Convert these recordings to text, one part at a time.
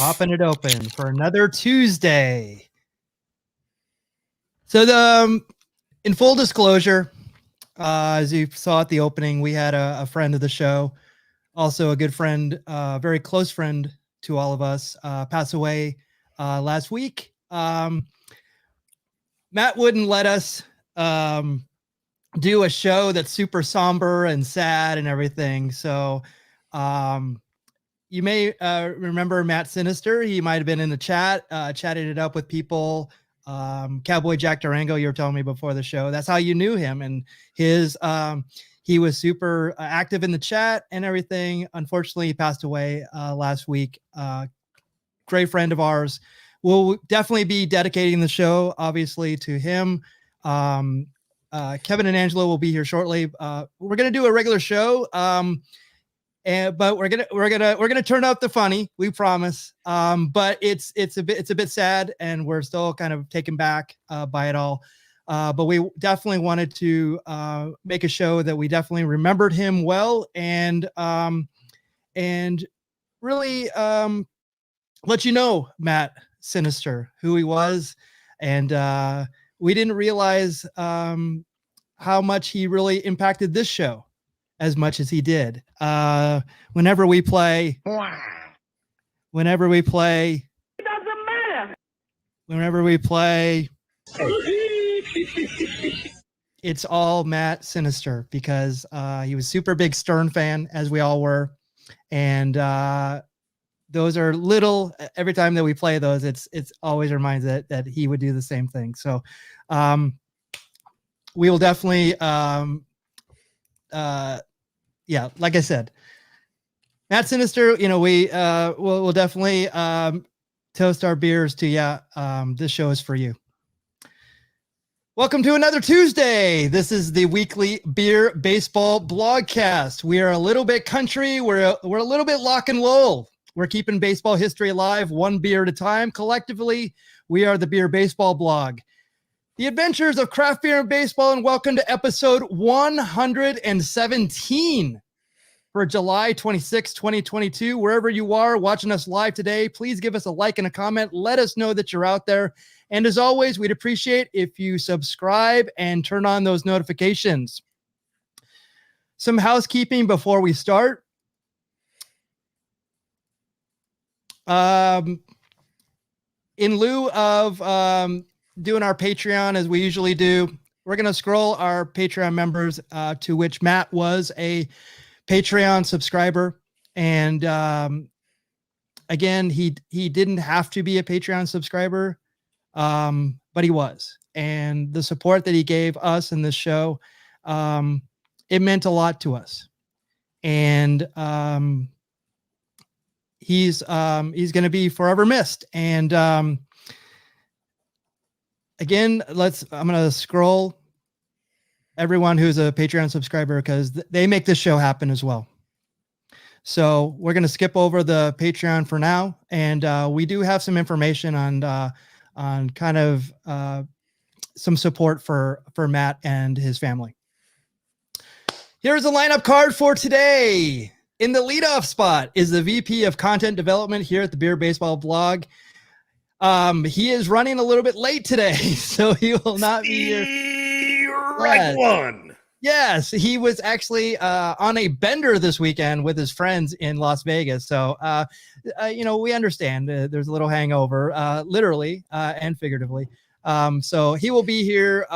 Popping it open for another Tuesday. So in full disclosure, as you saw at the opening, we had a friend of the show, also a good friend, very close friend to all of us, pass away last week. Matt wouldn't let us do a show that's super somber and sad and everything. So you may remember Matt Sinister. He might have been in the chat, chatted it up with people. Cowboy Jack Durango, you were telling me before the show. That's how you knew him. And his he was super active in the chat and everything. Unfortunately, he passed away last week. Great friend of ours. We'll definitely be dedicating the show, obviously, to him. Kevin and Angelo will be here shortly. We're gonna do a regular show. But we're gonna turn up the funny, we promise. But it's a bit sad, and we're still kind of taken back by it all. But we definitely wanted to make a show that we definitely remembered him well, and really let you know, Matt Sinister, who he was, and we didn't realize how much he really impacted this show as much as he did. Whenever we play, it doesn't matter. Whenever we play, it's all Matt Sinister, because he was super big Stern fan, as we all were. And those are little, every time that we play those, it's always reminds that he would do the same thing. So we will definitely, yeah, like I said, Matt Sinister, you know, we'll definitely toast our beers to, yeah, this show is for you. Welcome to another Tuesday. This is the weekly Beer Baseball Blogcast. We are a little bit country. We're a little bit lock and roll. We're keeping baseball history alive, one beer at a time. Collectively, we are the Beer Baseball Blog. The adventures of craft beer and baseball, and welcome to episode 117 for July 26, 2022. Wherever you are watching us live today, please give us a like and a comment. Let us know that you're out there. And as always, we'd appreciate if you subscribe and turn on those notifications. Some housekeeping before we start. In lieu of doing our Patreon as we usually do, we're going to scroll our Patreon members, to which Matt was a Patreon subscriber. And again, he didn't have to be a Patreon subscriber, but he was. And the support that he gave us in this show, it meant a lot to us. And he's going to be forever missed. And again, I'm going to scroll everyone who's a Patreon subscriber, because they make this show happen as well. So we're going to skip over the Patreon for now. And we do have some information on kind of some support for Matt and his family. Here's a lineup card for today. In the leadoff spot is the VP of Content Development here at the Beer Baseball Blog. He is running a little bit late today, so he will not be here. Right one. Yes, he was actually on a bender this weekend with his friends in Las Vegas. So, you know, we understand there's a little hangover, literally and figuratively. So he will be here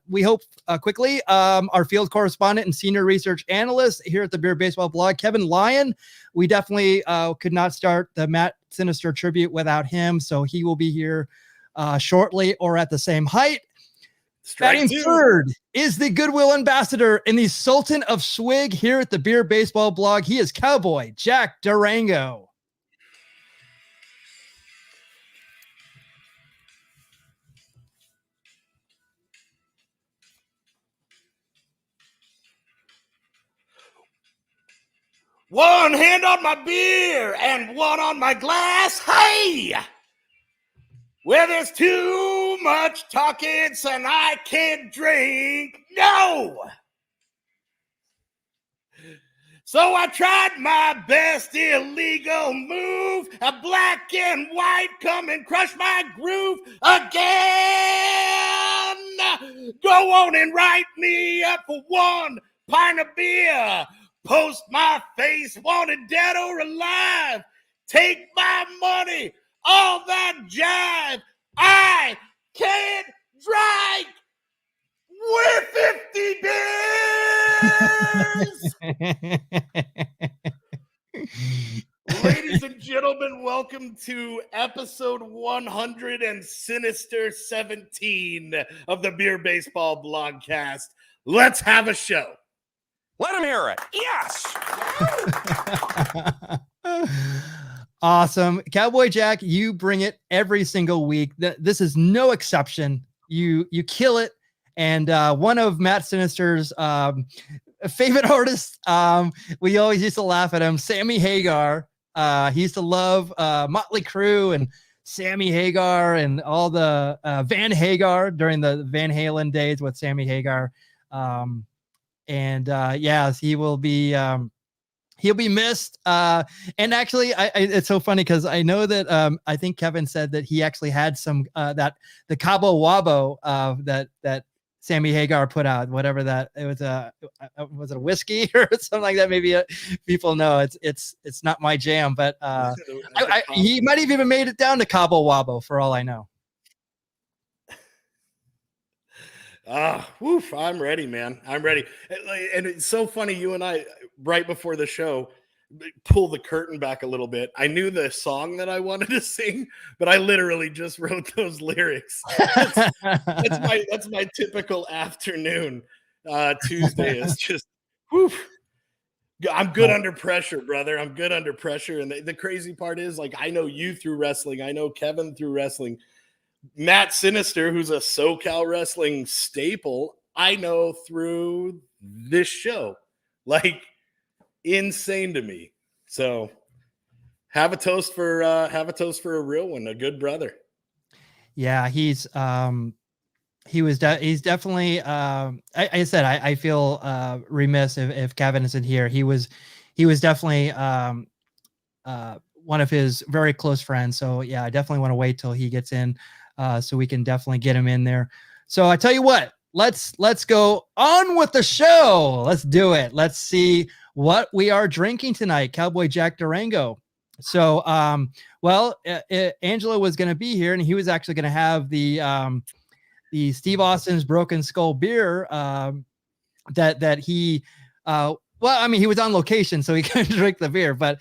we hope quickly. Our field correspondent and senior research analyst here at the Beer Baseball Blog, Kevin Lyon. We definitely could not start the Matt Sinister tribute without him. So he will be here shortly, or at the same height. Batting third is the Goodwill Ambassador and the Sultan of Swig here at the Beer Baseball Blog. He is Cowboy Jack Durango. One hand on my beer and one on my glass. Hey! Where there's too much talking and I can't drink. No! So I tried my best illegal move. A black and white come and crush my groove again. Go on and write me up for one pint of beer. Post my face, wanted dead or alive. Take my money, all that jive. I can't drink with 50 beers. Ladies and gentlemen, welcome to episode 100 and Sinister 17 of the Beer Baseball Blogcast. Let's have a show. Let him hear it. Yes. Awesome. Cowboy Jack, you bring it every single week. This is no exception. You kill it. And one of Matt Sinister's favorite artists, we always used to laugh at him, Sammy Hagar. He used to love Motley Crue and Sammy Hagar and all the Van Hagar during the Van Halen days with Sammy Hagar. Yes, he'll be missed. And actually, it's so funny because I know that I think Kevin said that he actually had some the Cabo Wabo that Sammy Hagar put out, whatever that it was was it a whiskey or something like that? Maybe people know it's not my jam, but he might have even made it down to Cabo Wabo for all I know. Woof, I'm ready, man. I'm ready. And it's so funny, you and I, right before the show, pull the curtain back a little bit. I knew the song that I wanted to sing, but I literally just wrote those lyrics. That's my typical afternoon. Tuesday is just, woof. I'm good under pressure, brother. I'm good under pressure. And the crazy part is, like, I know you through wrestling. I know Kevin through wrestling. Matt Sinister, who's a SoCal wrestling staple, I know through this show. Like, insane to me. So have a toast for a real one, a good brother. Yeah, he's definitely I said I feel remiss if Kevin isn't here. He was definitely one of his very close friends. So yeah, I definitely want to wait till he gets in so we can definitely get him in there. So I tell you what, let's go on with the show. Let's do it. Let's see what we are drinking tonight. Cowboy Jack Durango. So Angelo was going to be here and he was actually going to have the Steve Austin's Broken Skull beer that he he was on location, so he couldn't drink the beer, but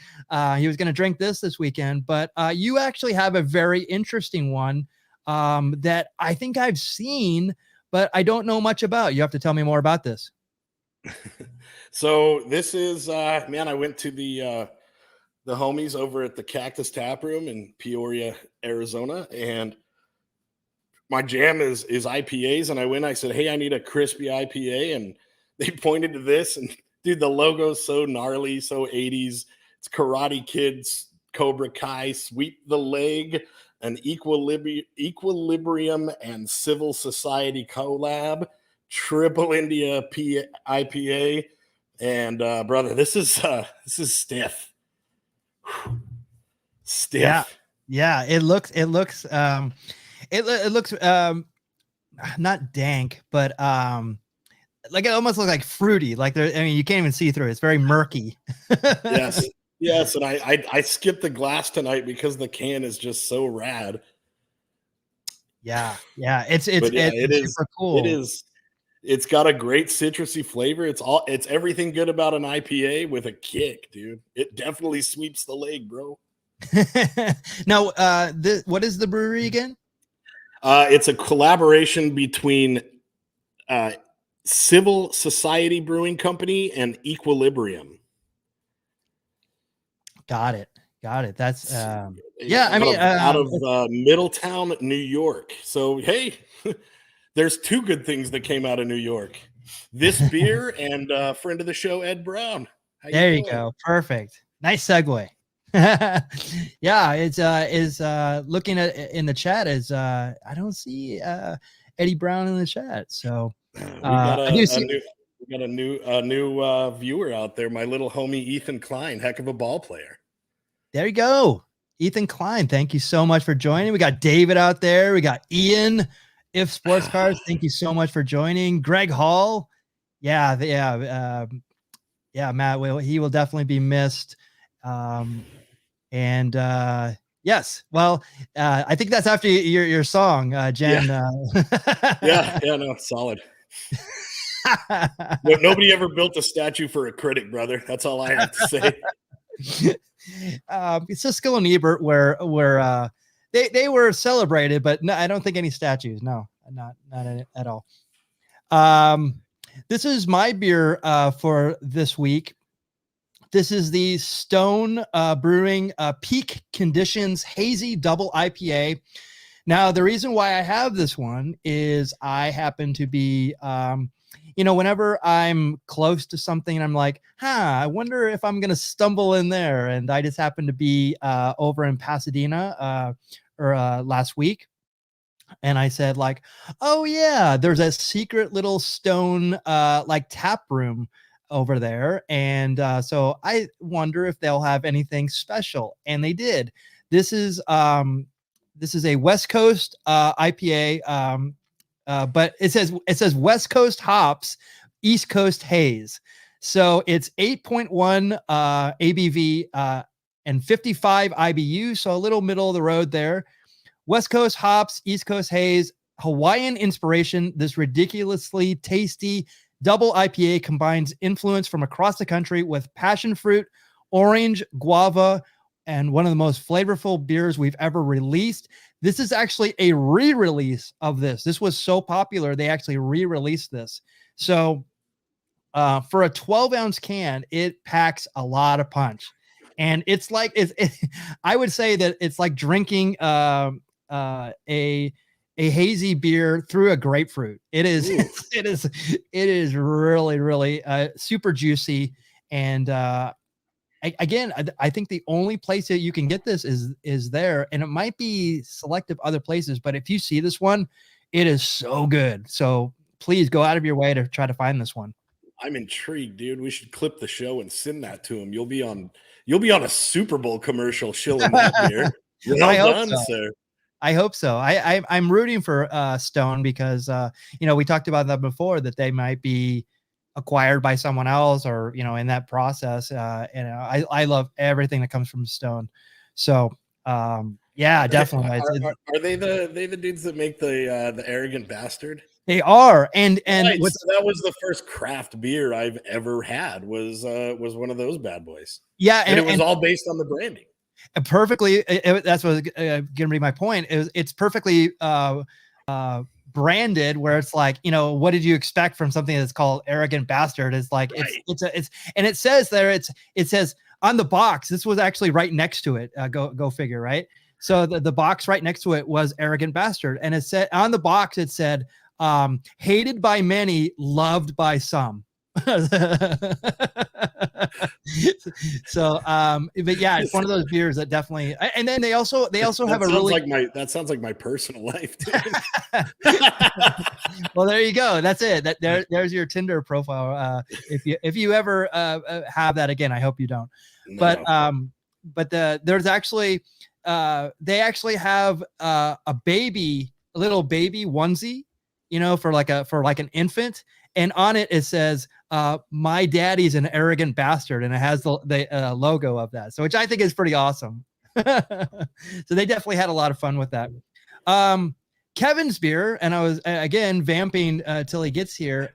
he was going to drink this weekend. But you actually have a very interesting one that I think I've seen, but I don't know much about. You have to tell me more about this. So this is, man, I went to the homies over at the Cactus Tap Room in Peoria, Arizona, and my jam is IPAs. And I went, I said, hey, I need a crispy IPA. And they pointed to this, and dude, the logo's so gnarly, so 80s. It's Karate Kid's Cobra Kai, Sweep the Leg, an Equilibrium and Civil Society collab, Triple India IPA. And brother, this is stiff. Stiff. Yeah, it looks it looks not dank, but like it almost looks like fruity. Like you can't even see through it. It's very murky. Yes, and I skipped the glass tonight because the can is just so rad. Yeah, it's super cool. It is. It's got a great citrusy flavor. It's everything good about an IPA with a kick, dude. It definitely sweeps the leg, bro. Now, what is the brewery again? It's a collaboration between Civil Society Brewing Company and Equilibrium. Got it. That's out of Middletown, New York. So hey, there's two good things that came out of New York: this beer and friend of the show, Ed Brown. There you go. Perfect. Nice segue. Yeah, it's looking at in the chat is I don't see Eddie Brown in the chat. So We got a new viewer out there. My little homie Ethan Klein, heck of a ball player. There you go. Ethan Klein, thank you so much for joining. We got David out there. We got Ian, If Sports Cars. Thank you so much for joining. Greg Hall. Yeah, Matt, he will definitely be missed. Yes, well, I think that's after your song, Jen. Yeah, no, solid. Nobody ever built a statue for a critic, brother. That's all I have to say. Siskel and Ebert were they were celebrated, but no, I don't think any statues. No, not at all. This is my beer for this week. This is the Stone Brewing Peak Conditions Hazy Double IPA. Now, the reason why I have this one is I happen to be, whenever I'm close to something, I'm like, I wonder if I'm going to stumble in there. And I just happened to be over in Pasadena last week. And I said like, oh yeah, there's a secret little Stone like tap room over there. And so I wonder if they'll have anything special. And they did. This is a West Coast IPA, but it says West Coast hops, East Coast haze. So it's 8.1 ABV and 55 IBU. So a little middle of the road there. West Coast hops, East Coast haze, Hawaiian inspiration. This ridiculously tasty double IPA combines influence from across the country with passion fruit, orange, guava, and one of the most flavorful beers we've ever released. This is actually a re-release of this. This was so popular, they actually re-released this. So for a 12-ounce can, it packs a lot of punch. And it's like, I would say that it's like drinking a hazy beer through a grapefruit. It is, it is really, really super juicy. And I think the only place that you can get this is there, and it might be selective other places, but if you see this one, it is so good. So please go out of your way to try to find this one. I'm intrigued, dude. We should clip the show and send that to him. You'll be on a Super Bowl commercial shilling that beer. Well done, sir. I hope so. I'm rooting for Stone because we talked about that before, that they might be acquired by someone else, or in that process. I love everything that comes from Stone. So yeah, definitely. Are they the dudes that make the Arrogant Bastard? They are, and right, so that was the first craft beer I've ever had. Was one of those bad boys. Yeah, and it was all based on the branding. Perfectly. That's what going to be my point. It's perfectly branded, where it's like, what did you expect from something that's called Arrogant Bastard? It's like, right. it's and it says there, it says on the box, this was actually right next to it. Go figure, right? So the box right next to it was Arrogant Bastard, and it said on the box, it said hated by many, loved by some. So but yeah, it's one of those beers that definitely, and then they also have a really that sounds like my personal life, dude. Well, there you go. That's it. There's your Tinder profile. If you ever have that again, I hope you don't. No. But there's actually they actually have a little baby onesie, for like an infant, and on it says my daddy's an arrogant bastard, and it has the logo of that, so which I think is pretty awesome. So they definitely had a lot of fun with that. Kevin's beer, and I was again vamping till he gets here.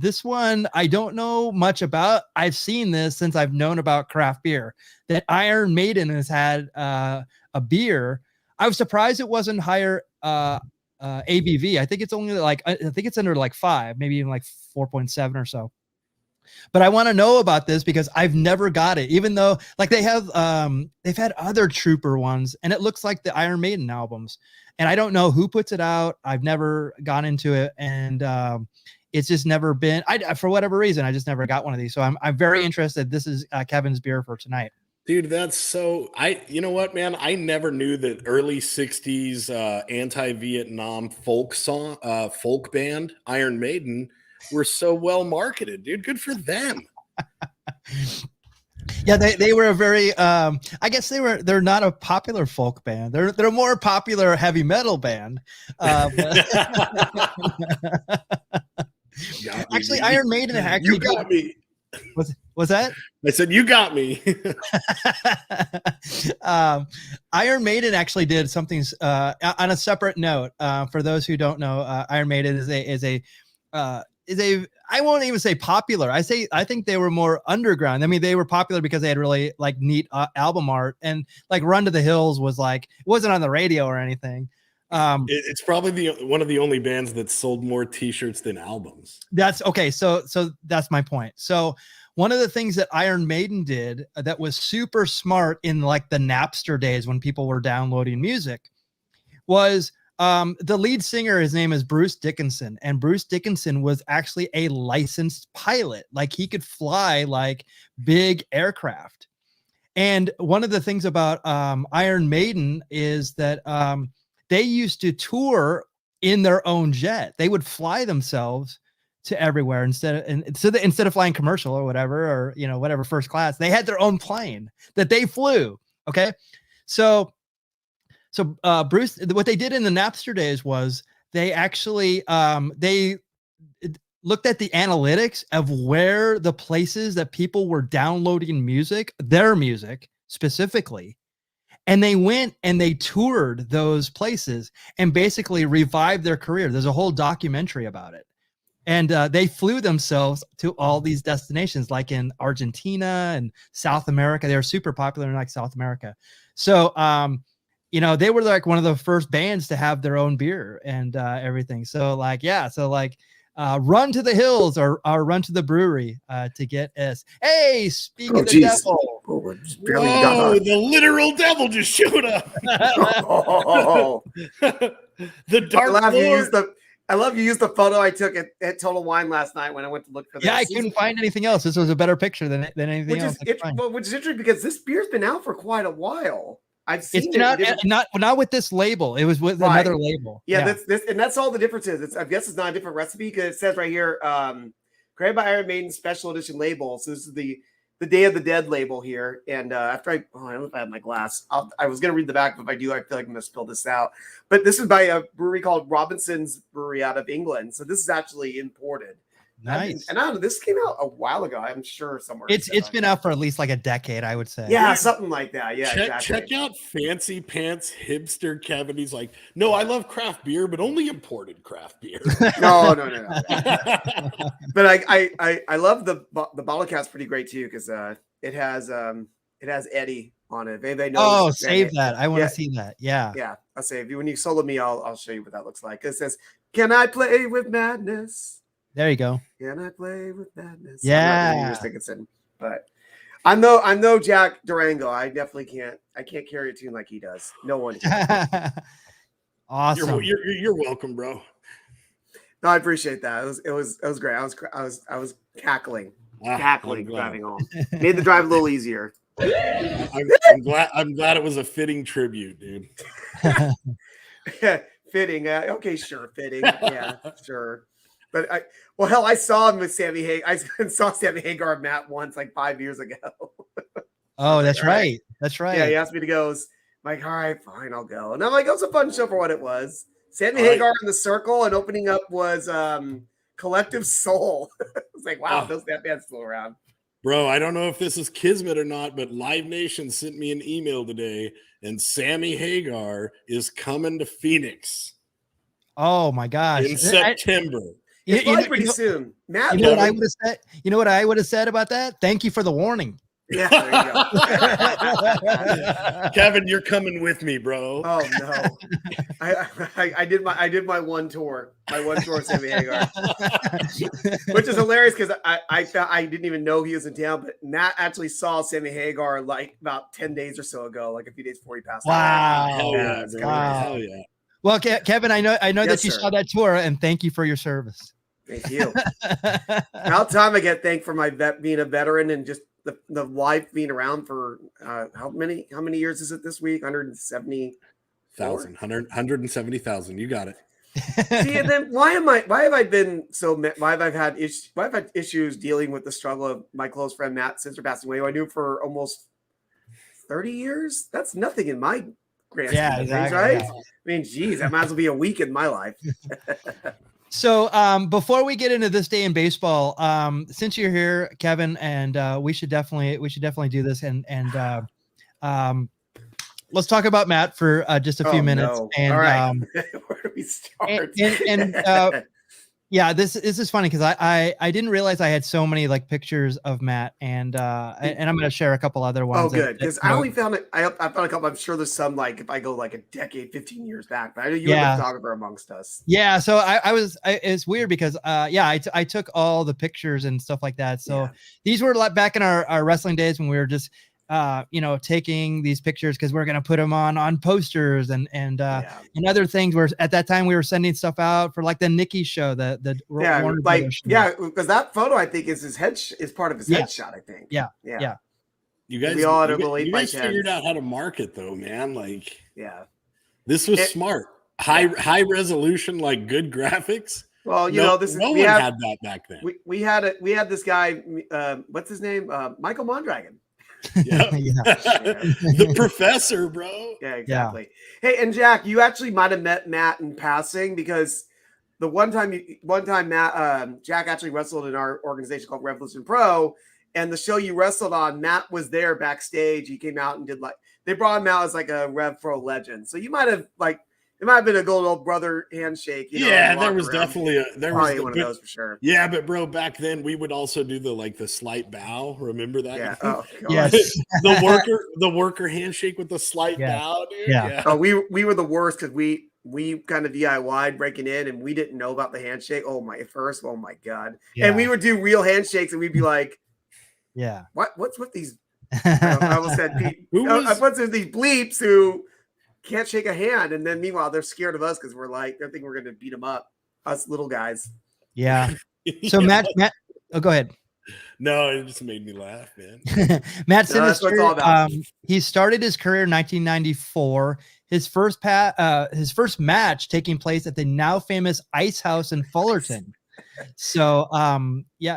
This one I don't know much about. I've seen this since I've known about craft beer, that Iron Maiden has had a beer. I was surprised it wasn't higher ABV. I think it's only I think it's under 5, maybe even 4.7 or so. But I want to know about this because I've never got it, even though they have they've had other Trooper ones, and it looks like the Iron Maiden albums, and I don't know who puts it out. I've never gone into it, and it's just never been, for whatever reason, I just never got one of these. So I'm very interested. This is Kevin's beer for tonight. Dude, that's so, you know what, man? I never knew that early 60s anti-Vietnam folk band, Iron Maiden, were so well marketed, dude. Good for them. Yeah, they were a very I guess they're not a popular folk band. They're a more popular heavy metal band. Actually, Iron Maiden actually you got me. Was that? I said you got me. Iron Maiden actually did something on a separate note. For those who don't know, Iron Maiden is a I won't even say popular. I think they were more underground. I mean, they were popular because they had really like neat album art, and like Run to the Hills was like, it wasn't on the radio or anything. It's probably one of the only bands that sold more t-shirts than albums. That's okay. So that's my point. So one of the things that Iron Maiden did that was super smart in like the Napster days when people were downloading music was the lead singer, his name is Bruce Dickinson, and Bruce Dickinson was actually a licensed pilot. Like he could fly like big aircraft. And one of the things about Iron Maiden is that they used to tour in their own jet. They would fly themselves to everywhere instead of flying commercial or whatever, or whatever first class. They had their own plane that they flew. Okay, so Bruce, what they did in the Napster days was they actually they looked at the analytics of where the places that people were downloading music, their music specifically, and they went and they toured those places and basically revived their career. There's a whole documentary about it. And they flew themselves to all these destinations, like in Argentina and South America. They were super popular in like South America. So, they were like one of the first bands to have their own beer and everything. So like, yeah. So like, run to the hills or run to the brewery to get us. Hey, speak of the devil. Whoa, the literal devil just showed up. The Dark Lord. I love you used the photo I took at Total Wine last night when I went to look for this. Yeah, I couldn't find anything else. This was a better picture than anything else. Which is interesting because this beer's been out for quite a while. I've seen it. Not with this label. It was with another label. Yeah, that's all the difference is. I guess it's not a different recipe because it says right here, created by Iron Maiden special edition label. So this is the Day of the Dead label here. And after I don't know if I have my glass. I was going to read the back, but if I do, I feel like I'm going to spill this out. But this is by a brewery called Robinson's Brewery out of England. So this is actually imported. Nice. And I don't know, this came out a while ago. I'm sure somewhere. It's been out for at least like a decade, I would say. Yeah, something like that. Yeah, exactly. Check out Fancy Pants Hipster Kevin. He's like, no, I love craft beer, but only imported craft beer. No. But I love the Ballotcast pretty great too because it has Eddie on it. They know. Oh, save that. I want to see that. Yeah. Yeah. I'll save you when you solo me. I'll show you what that looks like. It says, "Can I play with madness?" There you go. Can I play with madness? Yeah. But I'm no Jack Durango. I definitely can't. I can't carry a tune like he does. No one can. Awesome. You're welcome, bro. No, I appreciate that. It was great. I was cackling driving home. Made the drive a little easier. I'm glad it was a fitting tribute, dude. Fitting. Okay, sure. Fitting. Yeah, sure. But I saw him with Sammy Hagar. I saw Sammy Hagar and Matt once like 5 years ago. Oh, that's right. That's right. Yeah, he asked me to go. I'm like, all right, fine, I'll go. And I'm like, it was a fun show for what it was. Sammy Hagar in the circle, and opening up was Collective Soul. I was like, wow, that band's still around. Bro, I don't know if this is Kismet or not, but Live Nation sent me an email today, and Sammy Hagar is coming to Phoenix. Oh my gosh! In September. It's pretty soon. Matt, you know what I would have said? You know what I would have said about that? Thank you for the warning. Yeah, there you go. Kevin, you're coming with me, bro. Oh no. I did my one tour. My one tour of Sammy Hagar. Which is hilarious because I didn't even know he was in town, but Matt actually saw Sammy Hagar like about 10 days or so ago, like a few days before he passed away. Wow. Hell yeah. Well, Kevin, I know that you saw that tour, and thank you for your service. Thank you. About time I get thanked for my being a veteran and just the life being around for how many years is it this week? 170,000. 170,000. You got it. See, and then why have I had issues dealing with the struggle of my close friend Matt Sinister passing away, who I knew for almost 30 years? That's nothing in my grand scheme of things, exactly, right? yeah. I mean, geez, that might as well be a week in my life. So before we get into this day in baseball, since you're here, Kevin, and we should definitely do this, and let's talk about Matt for just a few minutes. No. And all right, where do we start? Yeah, this is funny because I didn't realize I had so many like pictures of Matt, and I'm going to share a couple other ones. Oh, good, because I only found it. I found a couple. I'm sure there's some, like if I go like a decade, 15 years back. But I know you were the photographer amongst us. Yeah, so it's weird because I took all the pictures and stuff like that. So these were like back in our wrestling days when we were just taking these pictures because we're gonna put them on posters and other things. Where at that time we were sending stuff out for like the Nikki show, the Warner Brothers show. Because that photo I think is his head is part of his headshot. I think. Yeah. You guys, we all had a you little 8 by 10. figured out how to market though, man. Like, this was It- smart. High resolution, like good graphics. Well, this is no one had that back then. We had this guy. What's his name? Michael Mondragon. Yeah. The professor, bro. Yeah, exactly. Hey, and Jack, you actually might have met Matt in passing because the one time Matt, Jack actually wrestled in our organization called Revolution Pro, and the show you wrestled on, Matt was there backstage. He came out and did they brought him out as like a Rev Pro legend. So you might have it might have been a good old brother handshake. There was definitely one of those for sure. Yeah, but bro, back then we would also do the slight bow. Remember that? Yeah. Oh, yes. the worker handshake with the slight bow, dude. Yeah. Oh, we were the worst because we kind of DIY'd breaking in and we didn't know about the handshake. Oh my God. Yeah. And we would do real handshakes and we'd be like, what's with these? I almost said what's with these bleeps who can't shake a hand, and then meanwhile they're scared of us because we're like they think we're going to beat them up, us little guys. Yeah. So Matt, oh, go ahead. No, it just made me laugh, man. Matt Sinister, he started his career in 1994. His first match taking place at the now famous Ice House in Fullerton. So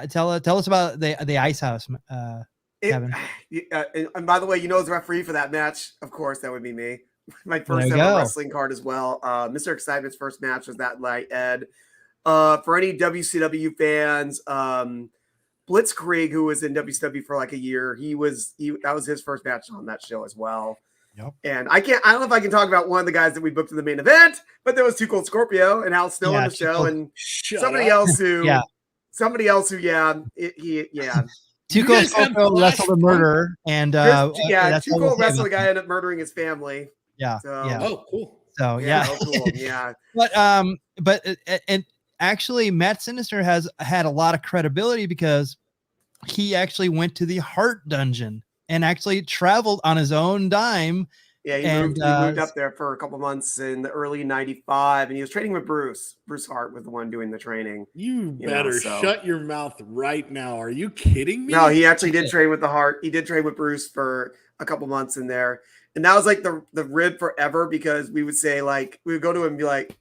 tell us about the Ice House, Kevin. And by the way, the referee for that match, of course, that would be me. My first ever wrestling card as well. Mr. Excitement's first match was that night, Ed. For any WCW fans, Blitzkrieg, who was in WCW for like a year, that was his first match on that show as well. Yep. And I don't know if I can talk about one of the guys that we booked in the main event, but there was Too Cold Scorpio and Al Snow on the show, and somebody else who Too Cold Scorpio wrestled a murderer, and Too Cold wrestled a guy ended up murdering his family. Oh, cool. So but actually Matt Sinister has had a lot of credibility because he actually went to the Heart Dungeon and actually traveled on his own dime. Yeah, he moved up there for a couple months in the early '95, and he was training with Bruce. Bruce Hart was the one doing the training. You better shut your mouth right now. Are you kidding me? No, he actually did train with the Hart. He did train with Bruce for a couple months in there. And that was like the rib forever because we would say, like, we would go to him and be like,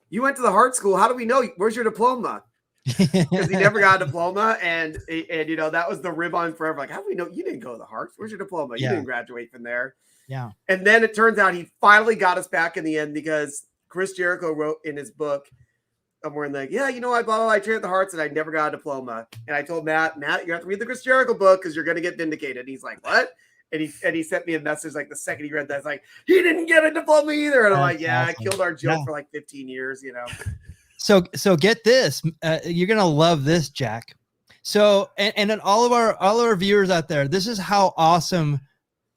you went to the Hart School. How do we know? Where's your diploma? Because he never got a diploma. And that was the rib on forever. Like, how do we know you didn't go to the Hearts? Where's your diploma? You didn't graduate from there. Yeah. And then it turns out he finally got us back in the end because Chris Jericho wrote in his book, somewhere in like, I trained at the Hearts and I never got a diploma. And I told Matt, you have to read the Chris Jericho book because you're going to get vindicated. And he's like, what? And he sent me a message like the second he read that. It's like, he didn't get a diploma either. And I'm like, awesome. I killed our joke for like 15 years, So get this. You're going to love this, Jack. So, and then all of our viewers out there, this is how awesome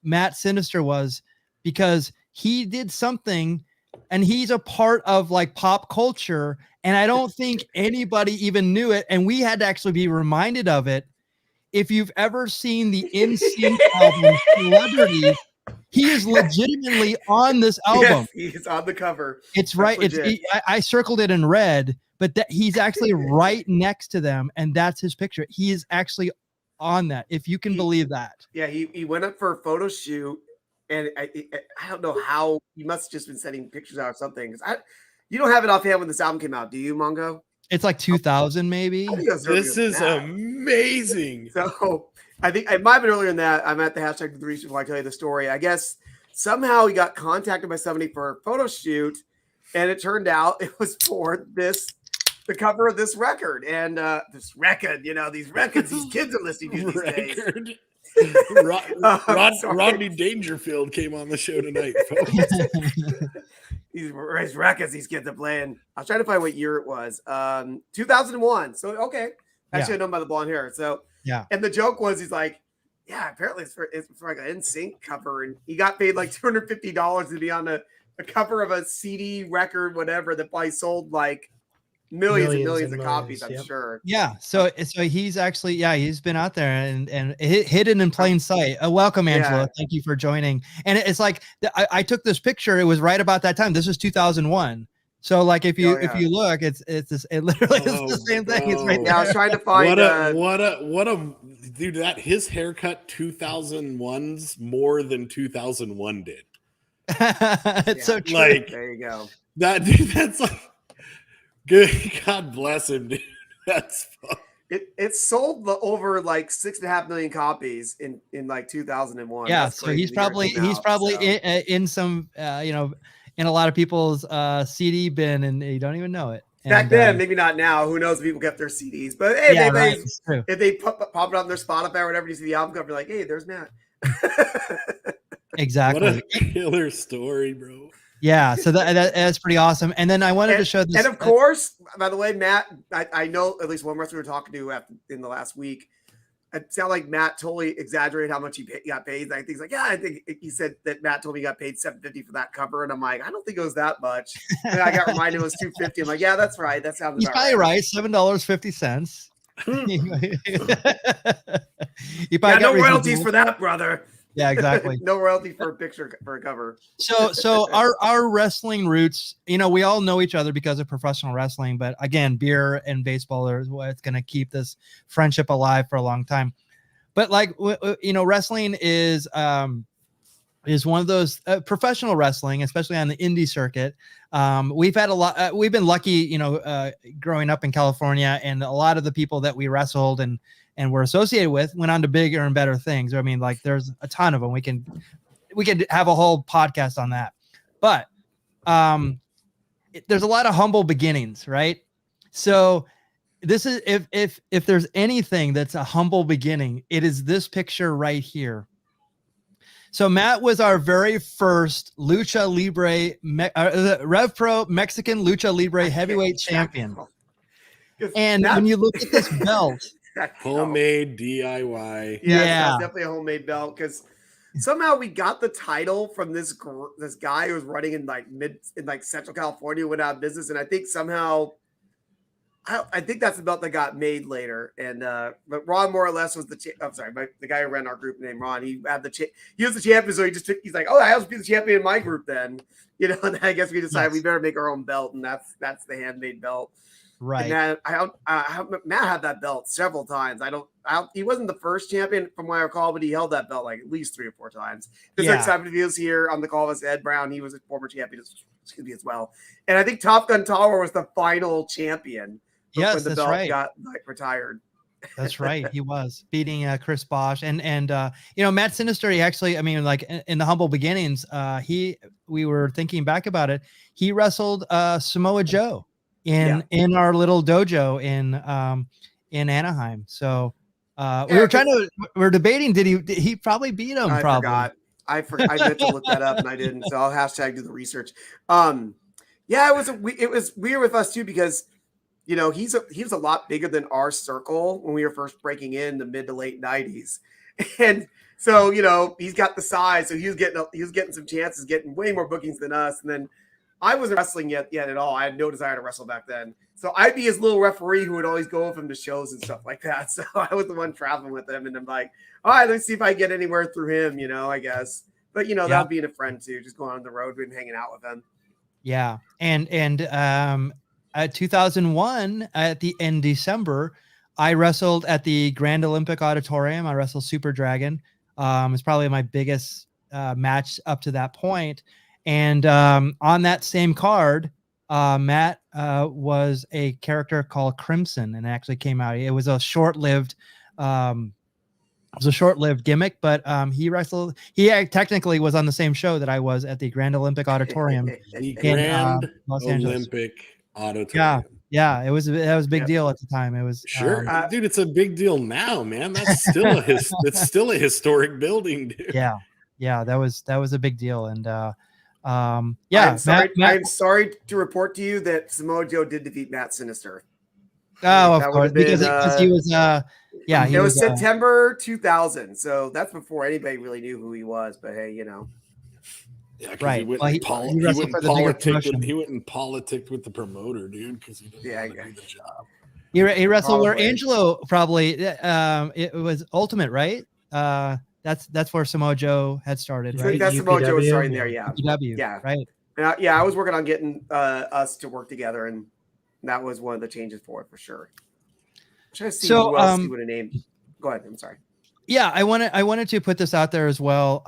Matt Sinister was because he did something and he's a part of like pop culture. And I don't think anybody even knew it. And we had to actually be reminded of it. If you've ever seen the NSYNC album Celebrity, he is legitimately on this album. Yes, he's on the cover. It's right. I circled it in red, but he's actually right next to them, and that's his picture. He is actually on that, if you can believe that. Yeah, he went up for a photo shoot, and I don't know how he must have just been sending pictures out or something. You don't have it offhand when this album came out, do you, Mongo? It's like 2000 maybe. I think it was earlier This than is that. amazing. So I think it might have been earlier than that. I'm at the hashtag do the research before I tell you the story. I guess somehow he got contacted by somebody for a photo shoot, and it turned out it was for the cover of this record. And this record, these records these kids are listening to these days. Rodney Dangerfield came on the show tonight, folks. These records these kids are playing. I was trying to find what year it was. 2001. So okay. Actually, I know by the blonde hair. So yeah. And the joke was, he's like, yeah, apparently it's for like an NSYNC cover, and he got paid like $250 to be on a cover of a CD record, whatever, that probably sold like millions and millions of copies, I'm sure. Yeah. So he's actually, he's been out there and hidden in plain sight. Welcome, Angelo. Yeah. Thank you for joining. And it's like, I took this picture. It was right about that time. This was 2001. So like, if you look, it literally is the same thing. It's right there. Yeah, I was trying to find what a dude, that his haircut 2001's more than 2001 did. It's so true. Like, there you go. That dude, that's like, good. God bless him, dude. That's fun. It sold over like 6.5 million copies in like 2001. Yeah, That's so he's probably in some in a lot of people's CD bin, and you don't even know it. Back then, maybe not now. Who knows if people kept their CDs? But hey, if they pop it up on their Spotify or whatever, you see the album cover, you're like, hey, there's Matt. Exactly. What a killer story, bro. Yeah, so that's pretty awesome. And then I wanted to show this. And of course, by the way, Matt, I know at least one wrestler we were talking to in the last week. It sounded like Matt totally exaggerated how much he got paid. I think he's like, yeah, I think he said that Matt told me he got paid $750 for that cover, and I'm like, I don't think it was that much. And I got reminded it was $250. I'm like, yeah, that's right. That sounds. He's probably right. $7.50. No royalties for that, brother. Yeah, exactly. No royalty for a picture for a cover. So our wrestling roots, we all know each other because of professional wrestling, but again, beer and baseball are what's going to keep this friendship alive for a long time. But like, wrestling is one of those professional wrestling, especially on the indie circuit. We've had a lot, we've been lucky, growing up in California, and a lot of the people that we wrestled and were associated with went on to bigger and better things. I mean, like, there's a ton of them. We could have a whole podcast on that, but there's a lot of humble beginnings, right? So this is, if there's anything that's a humble beginning, it is this picture right here. So Matt was our very first Lucha Libre, Rev Pro Mexican Lucha Libre heavyweight champion. And when you look at this belt, homemade DIY. Yeah, it's definitely a homemade belt, because somehow we got the title from this guy who was running in Central California, went out of business, and I think somehow I think that's the belt that got made later. And but Ron more or less was the guy who ran our group named Ron. He was the champion, so he's like, oh, I'll be the champion in my group then. And I guess we decided we better make our own belt, and that's the handmade belt. Right. And Matt had that belt several times. He wasn't the first champion from what I recall, but he held that belt like at least 3 or 4 times. Because like Simon Ville's here on the call with Ed Brown. He was a former champion as well. And I think Top Gun Tower was the final champion. Yes, when the that's belt right. got retired. That's right. He was beating Chris Bosch and Matt Sinister. He actually, in the humble beginnings, we were thinking back about it. He wrestled Samoa Joe in our little dojo in Anaheim. So we're debating, did he probably beat him? I probably. forgot. I meant to look that up and I didn't. So I'll hashtag do the research. It was weird with us too, because he was a lot bigger than our circle when we were first breaking in the mid to late 90s. And so, he's got the size. So he was getting some chances, getting way more bookings than us. And then I wasn't wrestling yet at all. I had no desire to wrestle back then. So I'd be his little referee who would always go with him to shows and stuff like that. So I was the one traveling with him. And I'm like, all right, let's see if I get anywhere through him, I guess. But, that would be a friend too, just going on the road and hanging out with him. Yeah. And 2001 in December, I wrestled at the Grand Olympic Auditorium. I wrestled Super Dragon. It's probably my biggest match up to that point. And on that same card, Matt was a character called Crimson, and it actually came out. It was a short-lived gimmick, but he wrestled. He technically was on the same show that I was at the Grand Olympic Auditorium The in Grand Los Angeles. Olympic Auditorium. Yeah, that was a big deal at the time. It was Sure, dude. It's a big deal now, man. That's still it's still a historic building, dude. Yeah, that was a big deal, and I'm sorry to report to you that Samoa Joe did defeat Matt Sinister. Oh, That of would course, have been, because he was it was September 2000, so that's before anybody really knew who he was. But hey, Yeah, right. He went Well, and he wrestled for the bigger promotion. he went and politicked with the promoter, dude, because he didn't want to do the job. He wrestled where Probably. Angelo probably it was Ultimate, right? That's where Samoa Joe had started, I right? think that's Samoa Joe starting there. Yeah, UPW, yeah, right. And I was working on getting us to work together, and that was one of the changes for it for sure. I'm trying to see who else he would have named. Go ahead. I'm sorry. Yeah, I wanted to put this out there as well.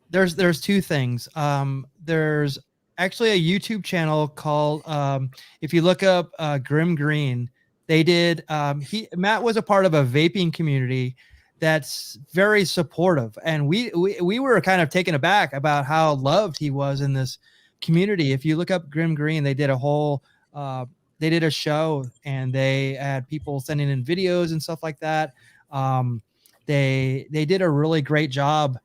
There's two things. There's actually a YouTube channel called if you look up Grim Green, they did Matt was a part of a vaping community that's very supportive, and we were kind of taken aback about how loved he was in this community. If you look up Grim Green, they did a whole they did a show, and they had people sending in videos and stuff like that. They did a really great job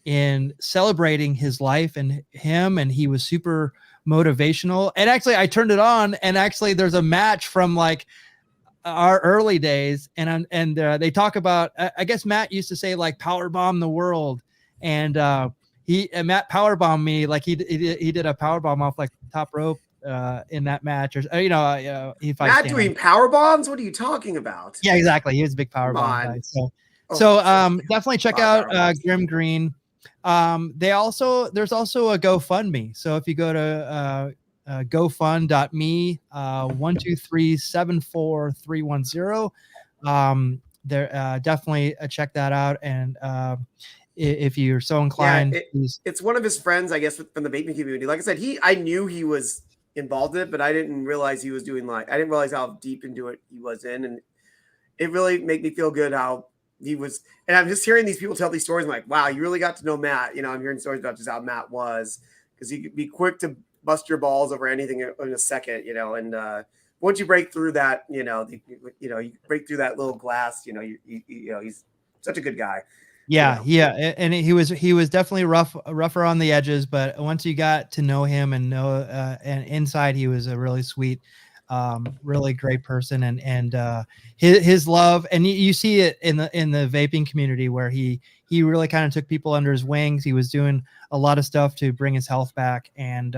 in celebrating his life and him, and he was super motivational. And actually, I turned it on, and actually, there's a match from like our early days, and they talk about. I guess Matt used to say like "power bomb the world," and Matt power bombed me like he did a power bomb off like the top rope in that match, or Matt doing power bombs. What are you talking about? Yeah, exactly. He was a big power bomb guy. So definitely check out Grim Green. There's also a GoFundMe. So if you go to gofund.me 123743110, there definitely check that out. And if you're so inclined, it's one of his friends, I guess, from the vaping community. Like I said, I knew he was involved in it, but I didn't realize he was doing I didn't realize how deep into it he was in, and it really made me feel good how he was. And I'm just hearing these people tell these stories. I'm like, wow, you really got to know Matt. I'm hearing stories about just how Matt was, because he could be quick to bust your balls over anything in a second, and once you break through that, you break through that little glass, he's such a good guy. Yeah. And he was definitely rougher on the edges, but once you got to know him and and inside, he was a really sweet, really great person, and his love, and you see it in the vaping community where he really kind of took people under his wings. He was doing a lot of stuff to bring his health back, and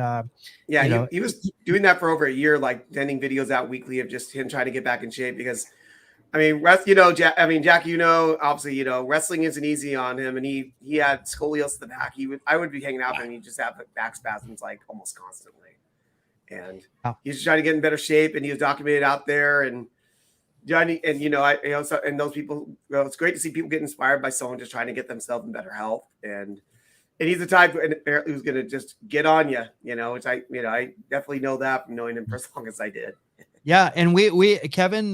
he was doing that for over a year, like sending videos out weekly of just him trying to get back in shape, because Jack, obviously, wrestling isn't easy on him, and he had scoliosis in the back. I would be hanging out with him, and he'd just have back spasms like almost constantly. And he's just trying to get in better shape, and he was documented out there. And Johnny, and and those people, it's great to see people get inspired by someone just trying to get themselves in better health. And he's the type, and apparently who's going to just get on you, which I definitely know that from knowing him for as long as I did. Yeah, and we Kevin,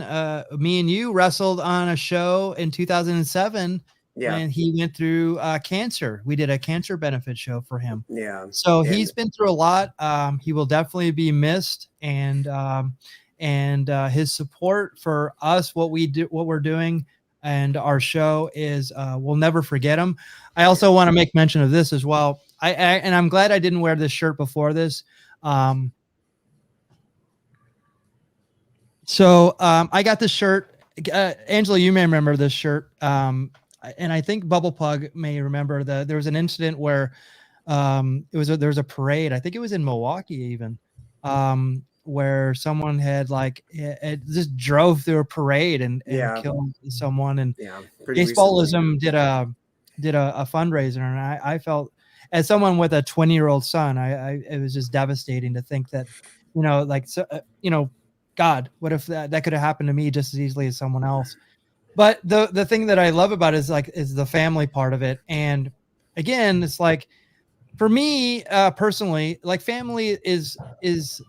me and you wrestled on a show in 2007 when he went through cancer. We did a cancer benefit show for him. Yeah. So he's been through a lot. He will definitely be missed, and his support for us, what we're doing, and our show is we'll never forget him. I also want to make mention of this as well. And I'm glad I didn't wear this shirt before this. So I got this shirt. Angelo, you may remember this shirt. And I think Bubble Plug may remember there was an incident where there was a parade. I think it was in Milwaukee even, where someone had just drove through a parade and killed someone. And Baseballism did a fundraiser, and I felt, as someone with a 20-year-old son, it was just devastating to think that, God, what if that could have happened to me just as easily as someone else? But the thing that I love about it is the family part of it. And again, it's like for me, personally, like family is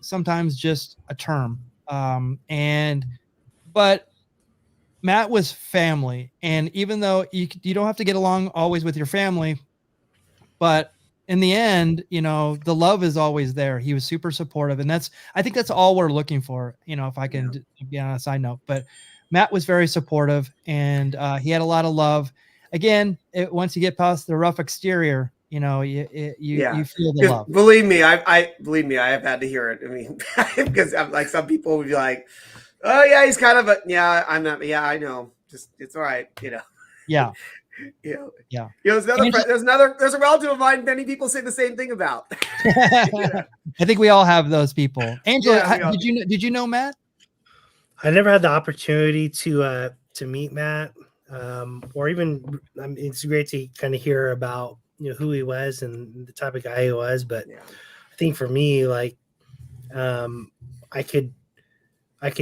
sometimes just a term. But Matt was family. And even though you don't have to get along always with your family, but in the end, the love is always there. He was super supportive. And I think that's all we're looking for, if I can be on a side note, but Matt was very supportive, and he had a lot of love. Again, once you get past the rough exterior, you feel the love. Believe me, I have had to hear it. I mean, because like some people would be like, "Oh yeah, he's kind of I'm not. Yeah, I know. Just it's all right, Yeah. Yeah. There's a relative of mine. Many people say the same thing about. I think we all have those people. Angelo, did you know Matt? I never had the opportunity to meet Matt, or even. It's great to kind of hear about who he was and the type of guy he was. But I think for me, like, I could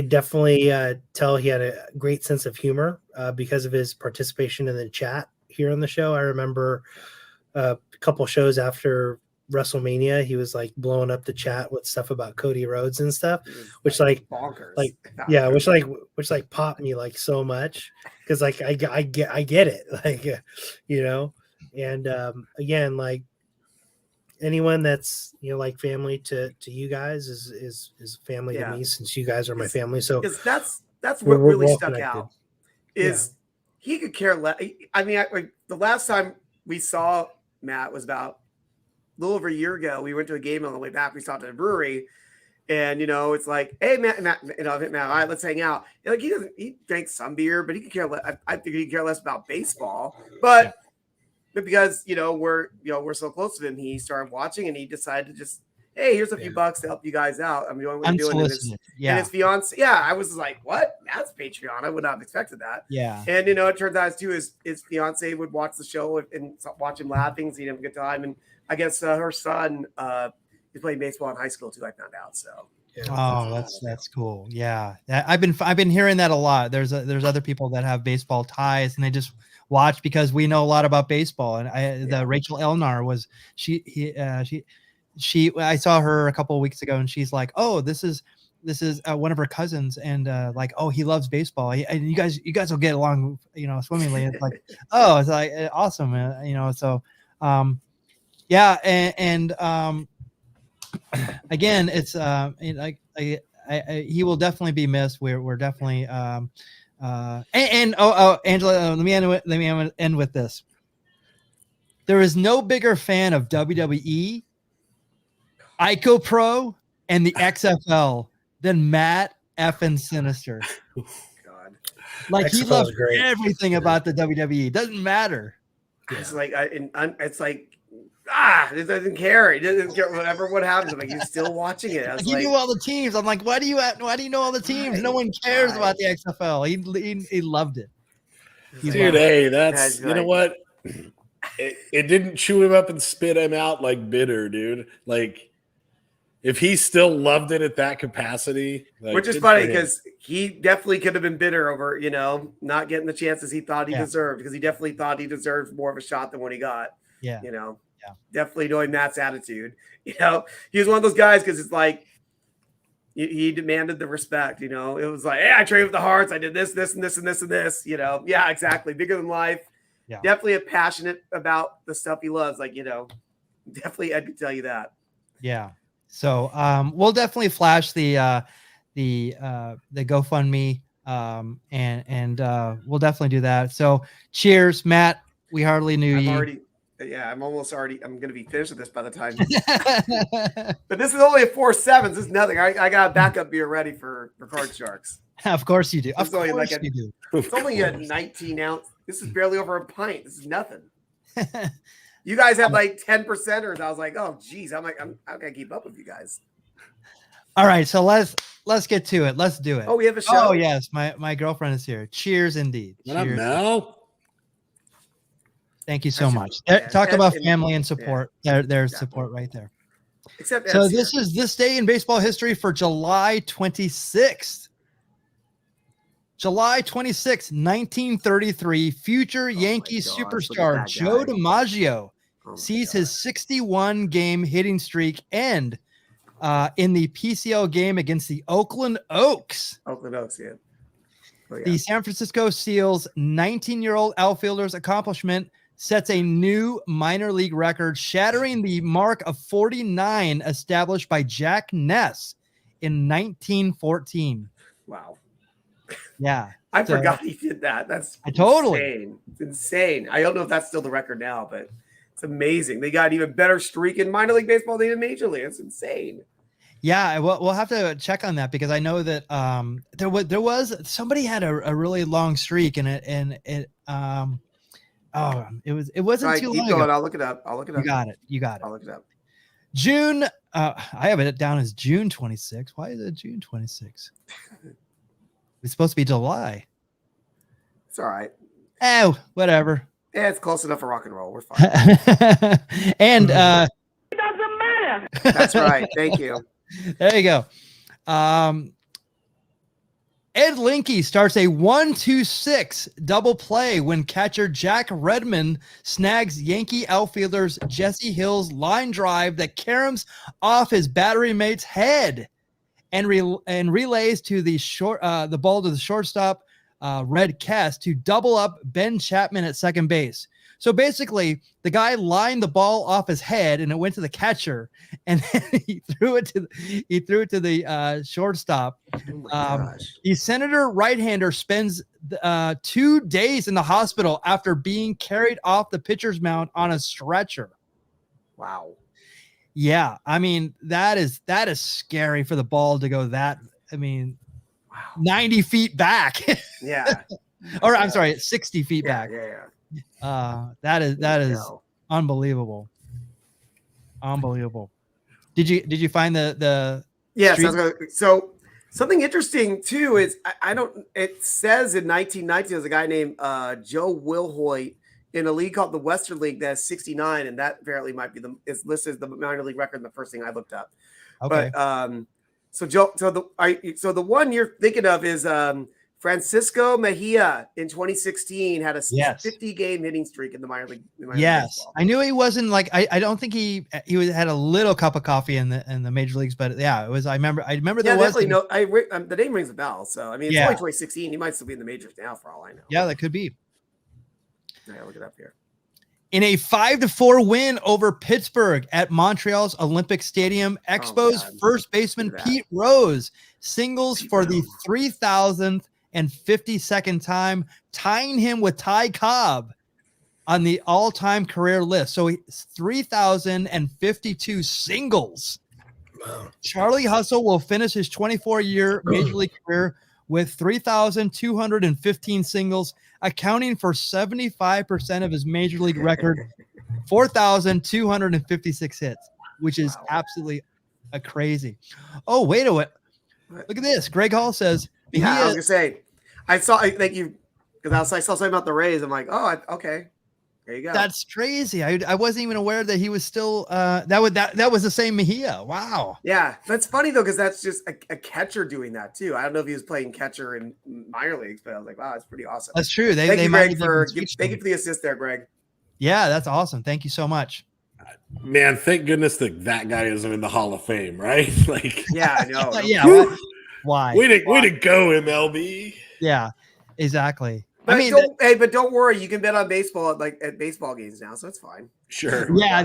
definitely tell he had a great sense of humor because of his participation in the chat here on the show. I remember a couple shows after WrestleMania, he was like blowing up the chat with stuff about Cody Rhodes and stuff, which like bonkers, which popped me like so much because like I get it, like and again, like anyone that's like family to you guys is family to me, since you guys are my family. So that's what really stuck connected. out is he could care less. I mean, the last time we saw Matt was about a little over a year ago. We went to a game on the way back. We stopped at a brewery, and it's like, hey, Matt, all right, let's hang out. And, like he drinks some beer, but he could care less. I think he could care less about baseball, but because we're so close to him, he started watching, and he decided to just, hey, here's a few bucks to help you guys out. I'm doing what you're doing. And his fiance, I was like, what? That's Patreon. I would not have expected that. Yeah. And it turns out too his fiance would watch the show and watch him laughing, see him a good time. And I guess her son is playing baseball in high school too. I found out. So. Oh, that's cool. Yeah. I've been hearing that a lot. There's other people that have baseball ties, and they just watch because we know a lot about baseball. And Rachel Elnar was I saw her a couple of weeks ago, and she's like, oh, this is one of her cousins, and like, oh, he loves baseball, and you guys will get along, swimmingly. It's like, oh, it's like awesome, so again, it's he will definitely be missed. We're definitely Angela, let me end with this. There is no bigger fan of WWE, Ico Pro, and the XFL than Matt effing Sinister. God, like XFL he loves great. Everything about the WWE. Doesn't matter. It's like it's like it doesn't care. He doesn't care what happens. Like he's still watching it. He knew all the teams. I'm like, why do you know all the teams? No one cares about the XFL. He loved it. Dude, hey, that's you know what? It didn't chew him up and spit him out like bitter, dude. Like, if he still loved it at that capacity, like, which is funny because he definitely could have been bitter over, not getting the chances he thought he deserved, because he definitely thought he deserved more of a shot than what he got. Yeah. Definitely knowing Matt's attitude. He was one of those guys because it's like he demanded the respect. It was like, hey, I trained with the Hearts. I did this, this, and this, and this, and this. Yeah, exactly. Bigger than life. Yeah. Definitely passionate about the stuff he loves. Like, definitely, I could tell you that. Yeah. So we'll definitely flash the GoFundMe, and we'll definitely do that. So cheers, Matt. We hardly knew you. I'm going to be finished with this by the time. But this is only a 4.7. This is nothing. I got a backup beer ready for Card Sharks. Of course you do. It's only a 19 ounce. This is barely over a pint. This is nothing. You guys have like 10%ers. I was like, oh geez, I'm gonna keep up with you guys. All right, so let's get to it. Let's do it. Oh, we have a show. Oh yes, my girlfriend is here. Cheers, indeed. What up, Mel? Thank you so much. Talk about family and support. There's support right there. Except so this is this day in baseball history for July 26th. July 26, 1933, future Yankees superstar Joe DiMaggio sees his 61 game hitting streak end in the PCL game against the Oakland Oaks. Oakland Oaks, yeah. Oh, yeah. The San Francisco Seals 19-year-old outfielder's accomplishment sets a new minor league record, shattering the mark of 49 established by Jack Ness in 1914. Wow. Yeah. I forgot he did that. That's totally insane. It's insane. I don't know if that's still the record now, but it's amazing. They got an even better streak in minor league baseball than in major league. It's insane. Yeah, we'll have to check on that because I know that there was somebody had a really long streak and it wasn't too long ago. I'll look it up. You got it. I'll look it up. June. I have it down as June 26. Why is it June 26? It's supposed to be July. It's all right. Oh, whatever. Yeah, it's close enough for rock and roll. We're fine. And it doesn't matter. That's right. Thank you. There you go. Ed Linke starts a 1-2-6 double play when catcher Jack Redmond snags Yankee outfielders Jesse Hill's line drive that caroms off his battery mate's head and relays to the ball to the shortstop Red Kess to double up Ben Chapman at second base. So basically, the guy lined the ball off his head, and it went to the catcher, and then he threw it to the shortstop. The Senator right-hander spends 2 days in the hospital after being carried off the pitcher's mound on a stretcher. Wow. Yeah, I mean that is scary for the ball to go that. I mean, wow. 90 feet back. Yeah. Or I'm sorry, 60 feet back. Yeah. That is unbelievable. Unbelievable. Did you find the yes? So something interesting too is I don't. It says in 1919 there's a guy named Joe Wilhoit in a league called the Western League that has 69, and that apparently might be is listed as the minor league record. The first thing I looked up. Okay. But so the one you're thinking of is Francisco Mejia in 2016 had a 50-game hitting streak in the minor league. Baseball. I knew he wasn't like I don't think he had a little cup of coffee in the major leagues, but yeah, it was. I remember there was the name rings a bell. So I mean, it's only 2016. He might still be in the majors now, for all I know. Yeah, that could be. Yeah, look it up here. In a 5-4 win over Pittsburgh at Montreal's Olympic Stadium, Expos first baseman Pete Rose singles for the 3,052nd time, tying him with Ty Cobb on the all-time career list. So 3,052 singles. Wow. Charlie Hustle will finish his 24-year major league career with 3,215 singles, accounting for 75% of his major league record, 4,256 hits, which is absolutely crazy. Oh, wait a minute. Look at this. Greg Hall says, I was gonna say, I saw something about the Rays. I'm like, oh, okay, there you go. That's crazy. I wasn't even aware that he was still. That was the same Mejia. Wow. Yeah, that's funny though, because that's just a catcher doing that too. I don't know if he was playing catcher in minor leagues, but I was like, wow, that's pretty awesome. That's true. Thank you, Greg, for the assist there, Greg. Yeah, that's awesome. Thank you so much. Man, thank goodness that guy isn't in the Hall of Fame, right? Like, yeah, I know. Yeah. Why? Way to go, MLB. Yeah, exactly. But but don't worry, you can bet on baseball at baseball games now, so it's fine. Sure. Yeah,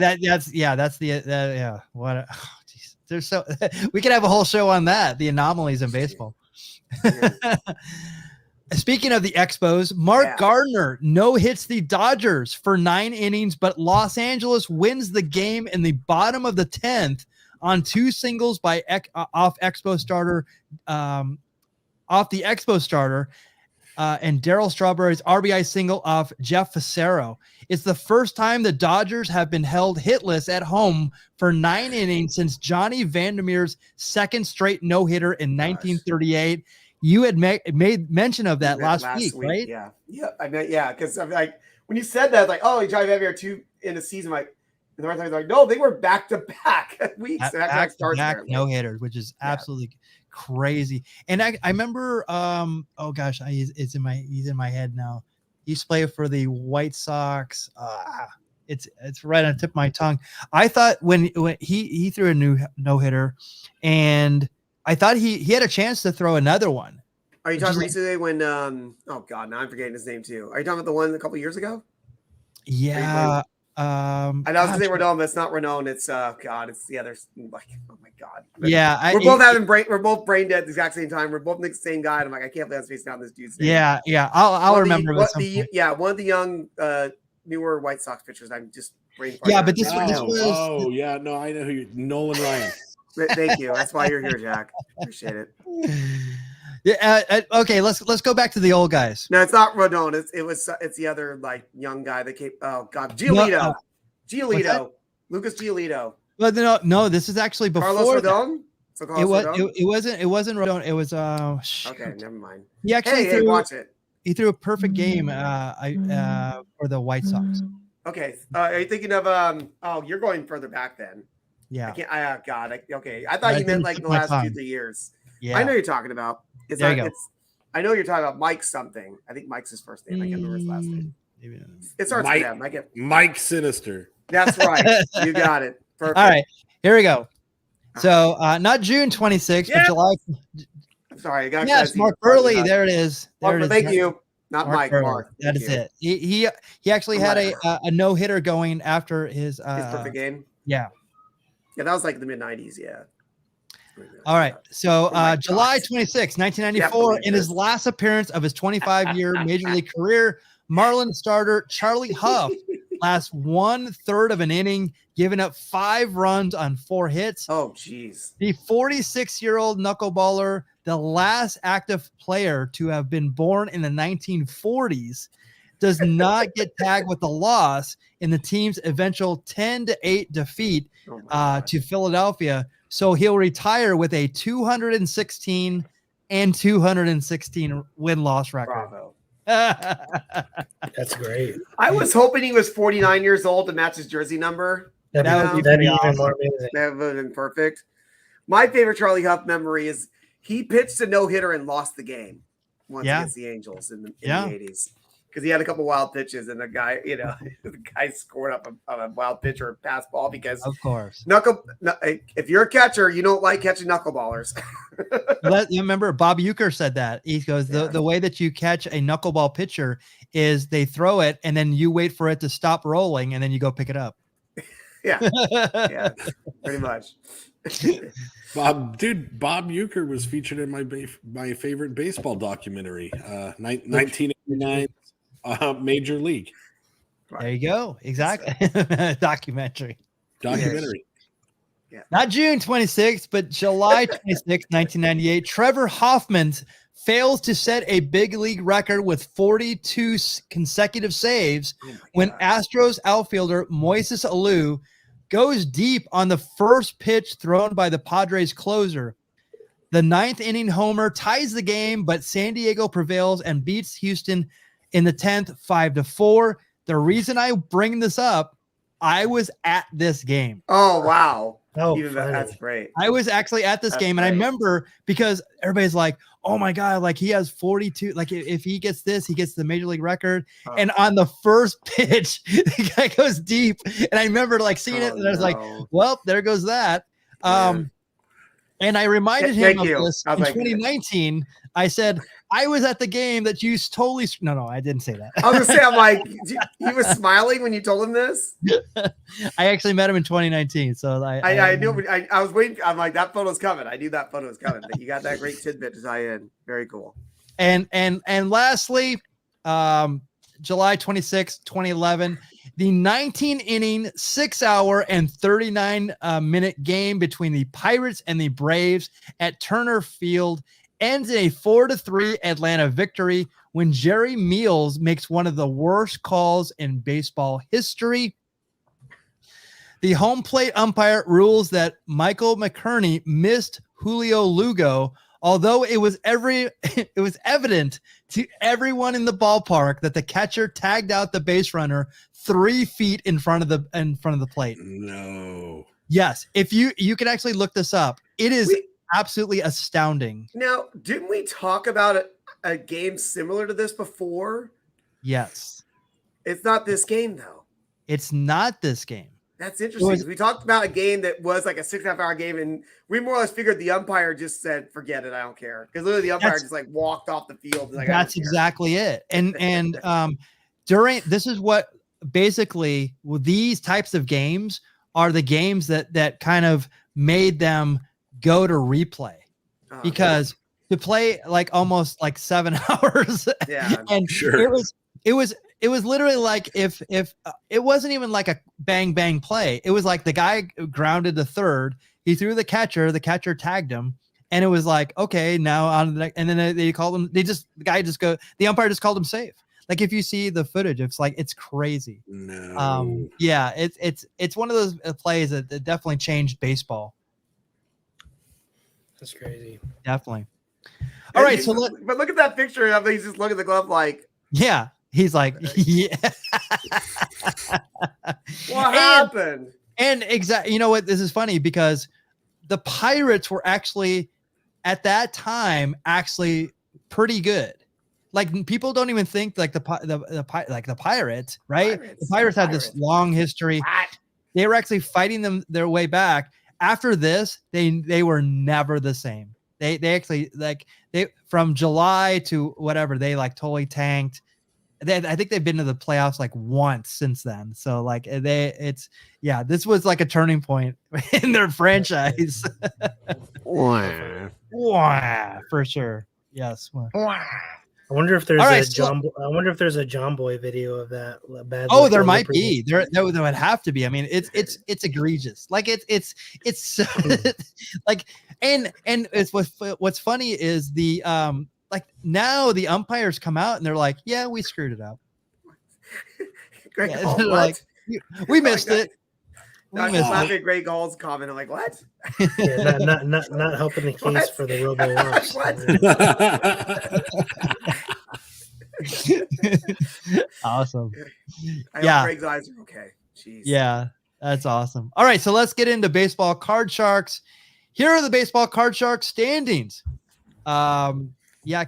what? Geez. There's we could have a whole show on that. The anomalies in baseball. Yeah. Speaking of the Expos, Mark Gardner hits the Dodgers for 9 innings, but Los Angeles wins the game in the bottom of the 10th on 2 singles off the Expo starter, and Darryl Strawberry's RBI single off Jeff Fassero. It's the first time the Dodgers have been held hitless at home for 9 innings since Johnny Vandermeer's second straight no-hitter in 1938. You had made mention of that last week, right? Yeah. I mean, because I'm like, when you said that, like, oh, Johnny Vandermeer 2 in a season, like, and the right time, like, no, they were back-to-back weeks. Back no-hitters, which is absolutely crazy. And I remember, he's in my head now. He used to play for the White Sox. It's right on the tip of my tongue. I thought when he threw a new no-hitter, and I thought he had a chance to throw another one. Are you talking recently when oh god, now I'm forgetting his name too. Are you talking about the one a couple years ago? Yeah. I know I was gonna say Renault, but it's not Renault. It's god, it's the other, like, oh my god. Yeah, we're both brain dead at the exact same time. We're both the same guy. And I'm like, I can't believe I'm facing down this dude's name. Yeah. I'll remember. One of the young newer White Sox pitchers. I'm just brain. Yeah, but this was. Oh yeah, no, I know who you. Nolan Ryan. Thank you. That's why you're here, Jack. Appreciate it. Yeah. Okay. Let's go back to the old guys. No, it's not Rodon. It's the other like young guy that came. Oh God, Giolito. Lucas Giolito. Well, no. This is actually before Carlos Rodon. So it wasn't Rodon. It was okay, never mind. He actually hey, watch it. He threw a perfect game for the White Sox. Okay. Are you thinking of oh, you're going further back then. Yeah. I thought you meant like the last 2-3 years. Yeah. I know you're talking about. I know you're talking about Mike something. I think Mike's his first name. I can't remember his last name. It starts with M. Mike Sinister. That's right. You got it. Perfect. All right. Here we go. So not June 26th, but July. I'm sorry. I got Mark Burley. There it is. Thank you. Not Mike. Mark. That is it. He actually had a no hitter going after his perfect game. Yeah. Yeah, that was like the mid 90s. Yeah. All right. So July 26, 1994, in his last appearance of his 25-year Major League career, Marlins starter Charlie Huff lasts 1/3 of an inning, giving up 5 runs on 4 hits. Oh, geez. The 46-year-old knuckleballer, the last active player to have been born in the 1940s, does not get tagged with the loss in the team's eventual 10-8 defeat to Philadelphia. So he'll retire with a 216 and 216 win-loss record. Bravo. That's great. I was hoping he was 49 years old to match his jersey number. That'd be even more amazing. That would have been perfect. My favorite Charlie Huff memory is he pitched a no-hitter and lost the game once against the Angels in the 80s. Because he had a couple wild pitches, and the guy, the guy scored up a wild pitch or a pass ball because, of course, if you're a catcher, you don't like catching knuckleballers. You remember Bob Uecker said that. He goes, the way that you catch a knuckleball pitcher is they throw it, and then you wait for it to stop rolling, and then you go pick it up. Yeah, pretty much. Bob Uecker was featured in my favorite baseball documentary, 1989. Major League. There you go. Exactly. Documentary. Yeah. Not June 26th, but July 26th, 1998. Trevor Hoffman fails to set a big league record with 42 consecutive saves when Astros outfielder Moises Alou goes deep on the first pitch thrown by the Padres closer. The 9th inning homer ties the game, but San Diego prevails and beats Houston in the 10th, 5-4. The reason I bring this up, I was at this game. Oh, wow. Oh, that's great. I was actually at this game, and I remember because everybody's like, oh my God, like he has 42. Like if he gets this, he gets the major league record. And on the first pitch, the guy goes deep. And I remember like seeing it, and I was like, well, there goes that. And I reminded him of this in 2019. I said, I was at the game that you totally. No, I didn't say that. I was going to say, I'm like, he was smiling when you told him this. I actually met him in 2019. So I knew. I was waiting. I'm like, that photo's coming. I knew that photo was coming. You got that great tidbit to tie in. Very cool. And lastly, July 26, 2011, the 19-inning, 6-hour, and 39-minute game between the Pirates and the Braves at Turner Field ends in a 4-3 Atlanta victory when Jerry Meals makes one of the worst calls in baseball history. The home plate umpire rules that Michael McKerney missed Julio Lugo, although it was evident to everyone in the ballpark that the catcher tagged out the base runner 3 feet in front of the plate. No. Yes, if you can actually look this up, it is absolutely astounding. Now, didn't we talk about a game similar to this before? Yes. It's not this game though. It's not this game. That's interesting. We talked about a game that was like a 6.5-hour game, and we more or less figured the umpire just said, "Forget it, I don't care," because literally the umpire just like walked off the field. Like, that's exactly it. And during this is what basically these types of games are the games that kind of made them go to replay, because to play like almost like 7 hours, and it was literally like if it wasn't even like a bang bang play. It was like the guy grounded the third, he threw the catcher tagged him, and it was like, okay, now on the next, and then they called him. The umpire just called him safe. Like if you see the footage, it's crazy. No. Yeah, it's one of those plays that definitely changed baseball. That's crazy. Definitely. All right, but look at that picture of he's just looking at the glove like, yeah. He's like, yeah. What happened? And exactly, you know what? This is funny because the Pirates were actually at that time pretty good. Like people don't even think like the Pirates, right? The Pirates had this long history. They were actually fighting their way back. After this, they were never the same. They actually from July to whatever, they like totally tanked. I think they've been to the playoffs like once since then. So like this was like a turning point in their franchise. For sure. Yes. I wonder if there's I wonder if there's a John Boy video of that. There might be. There would have to be. I mean, it's egregious. Like it's so, like and it's what's funny is the like now the umpires come out and they're like, yeah, we screwed it up. Like, we missed it. That's laughing at Greg Hall's comment. I'm like, what? Yeah, not helping the case for the Robo Wars. Awesome. I hope Greg's eyes are okay. Jeez. Yeah, that's awesome. All right, so let's get into baseball card sharks. Here are the baseball card sharks standings.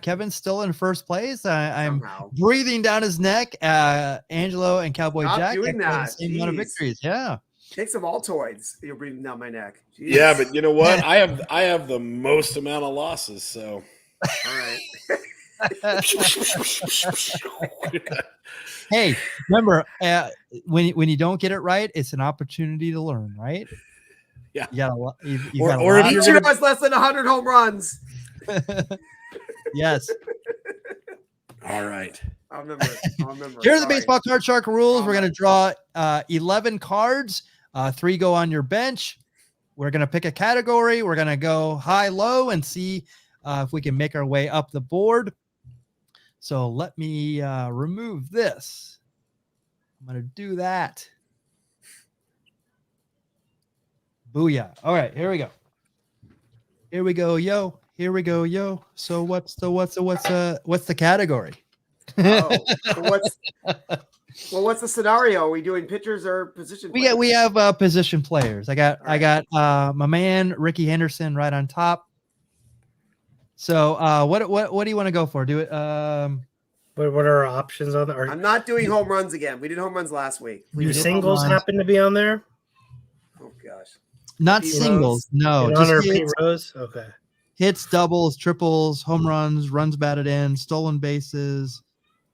Kevin's still in first place. I'm breathing down his neck. Angelo and Cowboy Jack doing that. The same amount of victories. Yeah. Take some Altoids. You're breathing down my neck. Jeez. Yeah, but you know what? I have the most amount of losses. So, all right. Hey, remember when you don't get it right, it's an opportunity to learn, right? Yeah. Each year has less than 100 home runs. Yes. All right. I'll remember. Here are the baseball card shark rules. We're going to draw 11 cards. 3 go on your bench. We're going to pick a category. We're going to go high, low, and see if we can make our way up the board. So let me remove this. I'm going to do that. Booyah. All right, here we go. Here we go, yo. Here we go, yo. So what's the category? What's the scenario? Are we doing pitchers or position players? We have position players. I got my man Ricky Henderson right on top. So what do you want to go for? Do it. What are our options on there? I'm not doing home runs again. We did home runs last week. Do singles happen to be on there? Oh gosh. Not singles. No. Just Pete Rose. Okay. Hits, doubles, triples, home runs, runs batted in, stolen bases.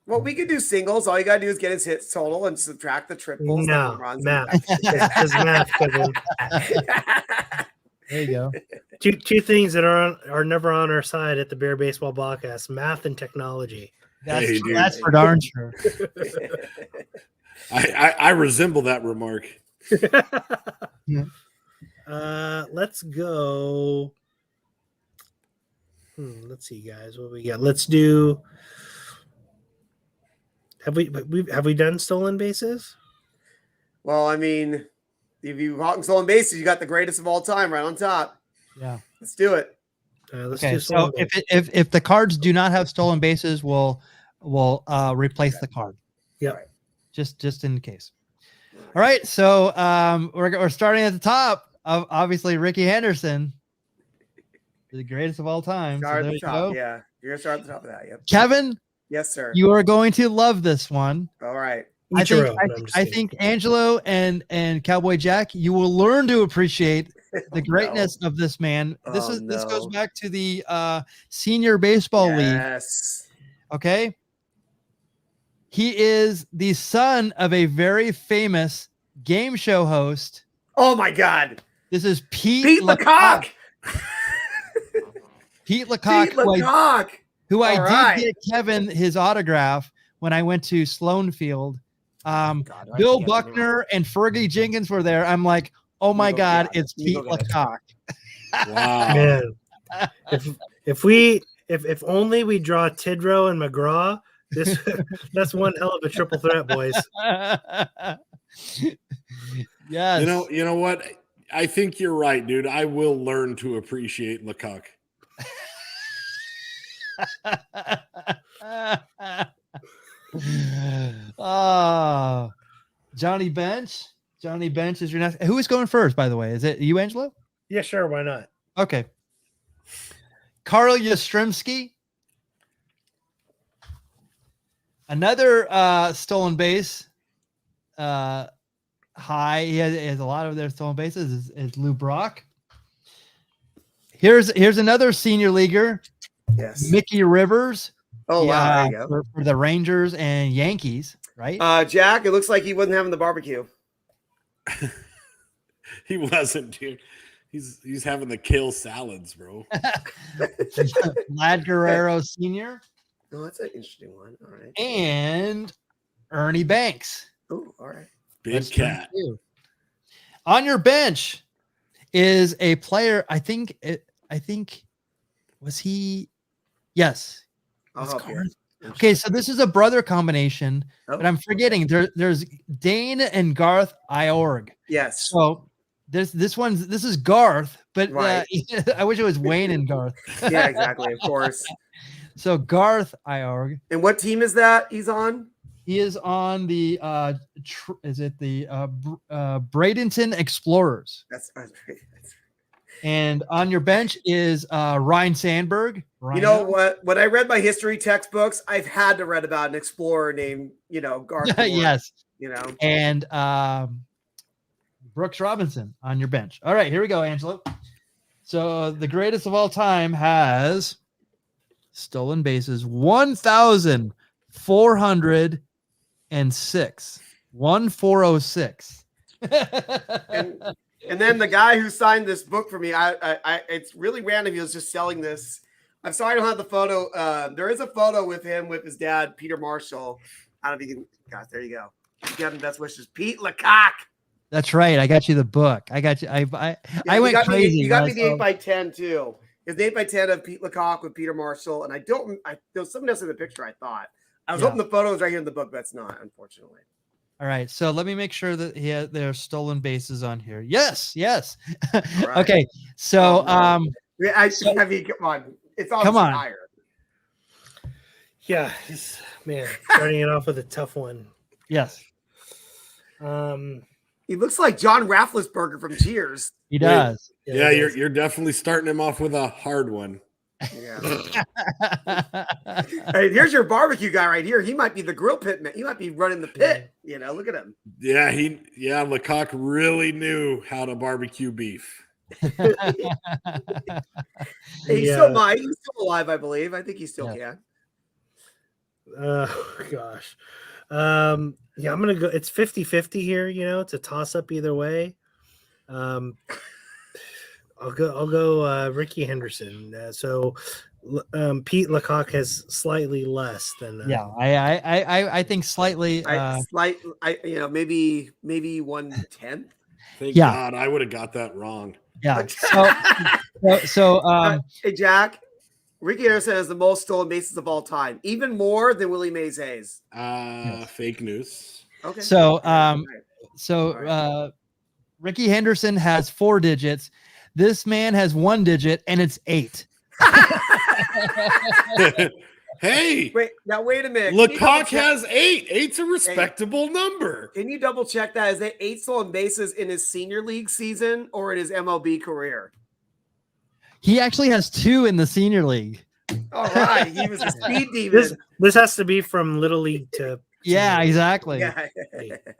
Well, we could do singles. All you gotta do is get his hits total and subtract the triples. No, math. It's math. There you go. Two things that are never on our side at the Beer Baseball Blogcast: math and technology. That's for darn sure. I resemble that remark. Yeah. Let's go. Let's see, guys. What we got? Let's do. Have we done stolen bases? Well, I mean, if you talking stolen bases, you got the greatest of all time right on top. Yeah, let's do it. Okay, so if the cards do not have stolen bases, we'll replace the card. Yeah, right. just in case. All right, so we're starting at the top. Obviously, Ricky Henderson, the greatest of all time. Start at the top. Yeah, you're gonna start at the top of that. Yep. Kevin. Yes, sir. You are going to love this one. All right. I think No, I'm just I kidding. think Angelo and Cowboy Jack, you will learn to appreciate the greatness of this man. This goes back to the senior baseball league. Yes. Okay. He is the son of a very famous game show host. Oh my God. This is Pete Lecoq. Pete Lecoq, Pete Lecoq. who I right. did get Kevin his autograph when I went to Sloan Field. God, Bill Buckner and Fergie Jenkins were there. I'm like, oh my God, it's Pete Lecoq. Wow. Man, if only we draw Tidrow and McGraw, that's one hell of a triple threat, boys. Yes. You know what? I think you're right, dude. I will learn to appreciate Lecoq. Oh, Johnny Bench. Johnny Bench is your next. Who is going first, by the way? Is it you, Angelo? Yeah, sure. Why not? Okay. Carl Yastrzemski. Another stolen base. High. He has a lot of their stolen bases. Is Lou Brock. Here's another senior leaguer. Yes. Mickey Rivers. Oh, wow. There you go. For the Rangers and Yankees, right? Jack, it looks like he wasn't having the barbecue. He wasn't, dude. He's having the kale salads, bro. Vlad Guerrero Sr. Oh, that's an interesting one. All right. And Ernie Banks. Oh, all right. Big cat. On your bench is a player. I think was he? Yes. Okay, so this is a brother combination, but I'm forgetting. There's Dane and Garth Iorg. Yes. So this is Garth, but right. I wish it was Wayne and Garth. Yeah, exactly. Of course. So Garth Iorg. And what team is that he's on? He is on the Bradenton Explorers. That's right. And on your bench is Ryan Sandberg. You know what? When I read my history textbooks, I've had to read about an explorer named, Garth. Yes. And Brooks Robinson on your bench. All right, here we go, Angelo. So the greatest of all time has stolen bases 1,406. 1,406. And then the guy who signed this book for me, I it's really random. He was just selling this. I'm sorry I don't have the photo. There is a photo with him with his dad, Peter Marshall. I don't know if you can, guys. There you go. Kevin, best wishes, Pete Lecoq. That's right. I got you the book. I got you. I went crazy. You got me the 8x10 too. It's the 8x10 of Pete Lecoq with Peter Marshall, and there was something else in the picture. I thought I was hoping the photo was right here in the book, but it's not, unfortunately. All right, so let me make sure that there are stolen bases on here. Yes. Right. Okay, so come on, it's come on. higher. Yeah, man, starting it off with a tough one. Yes. He looks like John Rafflesberger from Cheers. He does. Yeah, you're definitely starting him off with a hard one. Yeah. Hey, here's your barbecue guy right here. He might be the grill pit man. He might be running the pit. Look at him. Yeah, Lecoq really knew how to barbecue beef. He's still alive, I believe. I think he still can. Gosh. I'm gonna go. It's 50-50 here. It's a toss up either way. I'll go Ricky Henderson. So Pete Lecoq has slightly less than I think slightly maybe 1/10. Thank God, I would have got that wrong. Yeah. Hey Jack, Ricky Henderson has the most stolen bases of all time, even more than Willie Mays Hayes. Fake news. Okay. Ricky Henderson has 4 digits. This man has 1 digit, and it's 8. Hey, wait a minute. Lecoq has 8. 8's a respectable number. Can you double check that? Is that 8 stolen bases in his senior league season or in his MLB career? He actually has 2 in the senior league. All right, he was a speed demon. This has to be from Little League to Yeah, exactly. Yeah.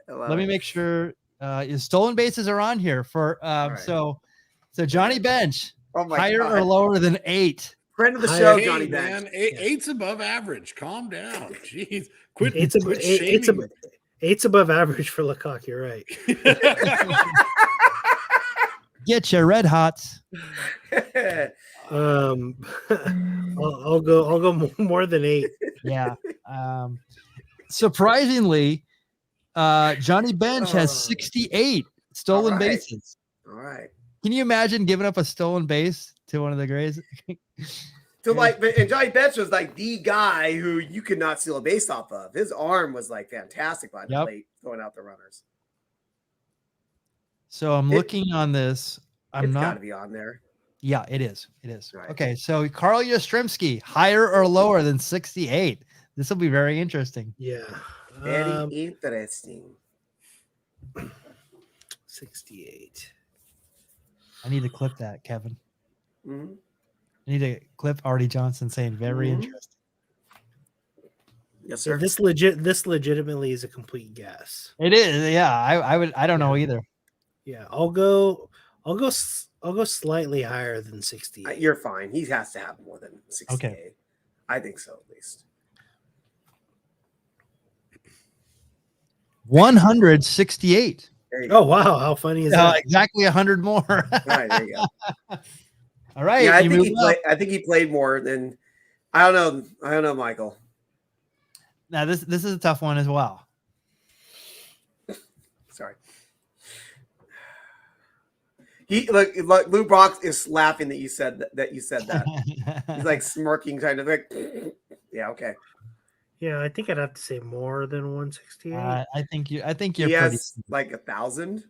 Let me make sure your stolen bases are on here for right. so Johnny Bench, Oh my higher God. or lower than 8? Friend of the Higher. show, Hey, Johnny man, Bench. eight's above average. Calm down. Jeez. Quit Eight's shaming. above average for Lecoq. You're right. Get your red hots. I'll go more than 8. Yeah. Surprisingly, Johnny Bench has 68 stolen All right. bases. All right. Can you imagine giving up a stolen base to one of the Grays? So and Johnny Bench was like the guy who you could not steal a base off of. His arm was like fantastic by the plate, throwing out the runners. So I'm looking on this. It's got to be on there. Yeah, it is. It is. Right. Okay, so Carl Yastrzemski, higher or lower than 68? This will be very interesting. Yeah. Very interesting. 68. I need to clip that, Kevin. Mm-hmm. I need to clip Artie Johnson saying very interesting. Yes, So sir. this legitimately is a complete guess. It is. Yeah, I don't know either. Yeah, I'll go slightly higher than 68. You're fine. He has to have more than 68. Okay. I think so, at least. 168. There you go. Oh wow, how funny is that? Exactly 100 more. All right, there you go. All right. Yeah, you moved up. I think he played more than I don't know, Michael. Now this is a tough one as well. Sorry. Look, Lou Brock is laughing that you said that. He's like smirking, trying to like, yeah, okay. Yeah, I think I'd have to say more than 168. I think you're He pretty has like 1,000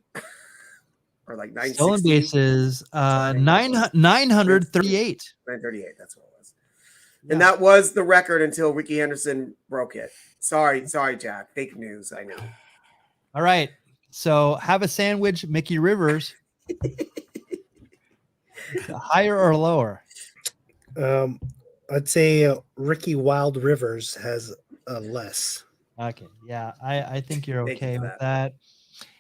or like 960. stolen bases. 938. 938. That's what it was. And that was the record until Ricky Henderson broke it. Sorry, Jack. Fake news. I know. All right. So have a sandwich, Mickey Rivers. Higher or lower? I'd say Ricky Wild Rivers has a less. Okay. Yeah, I think you're Thank you okay for with that. that.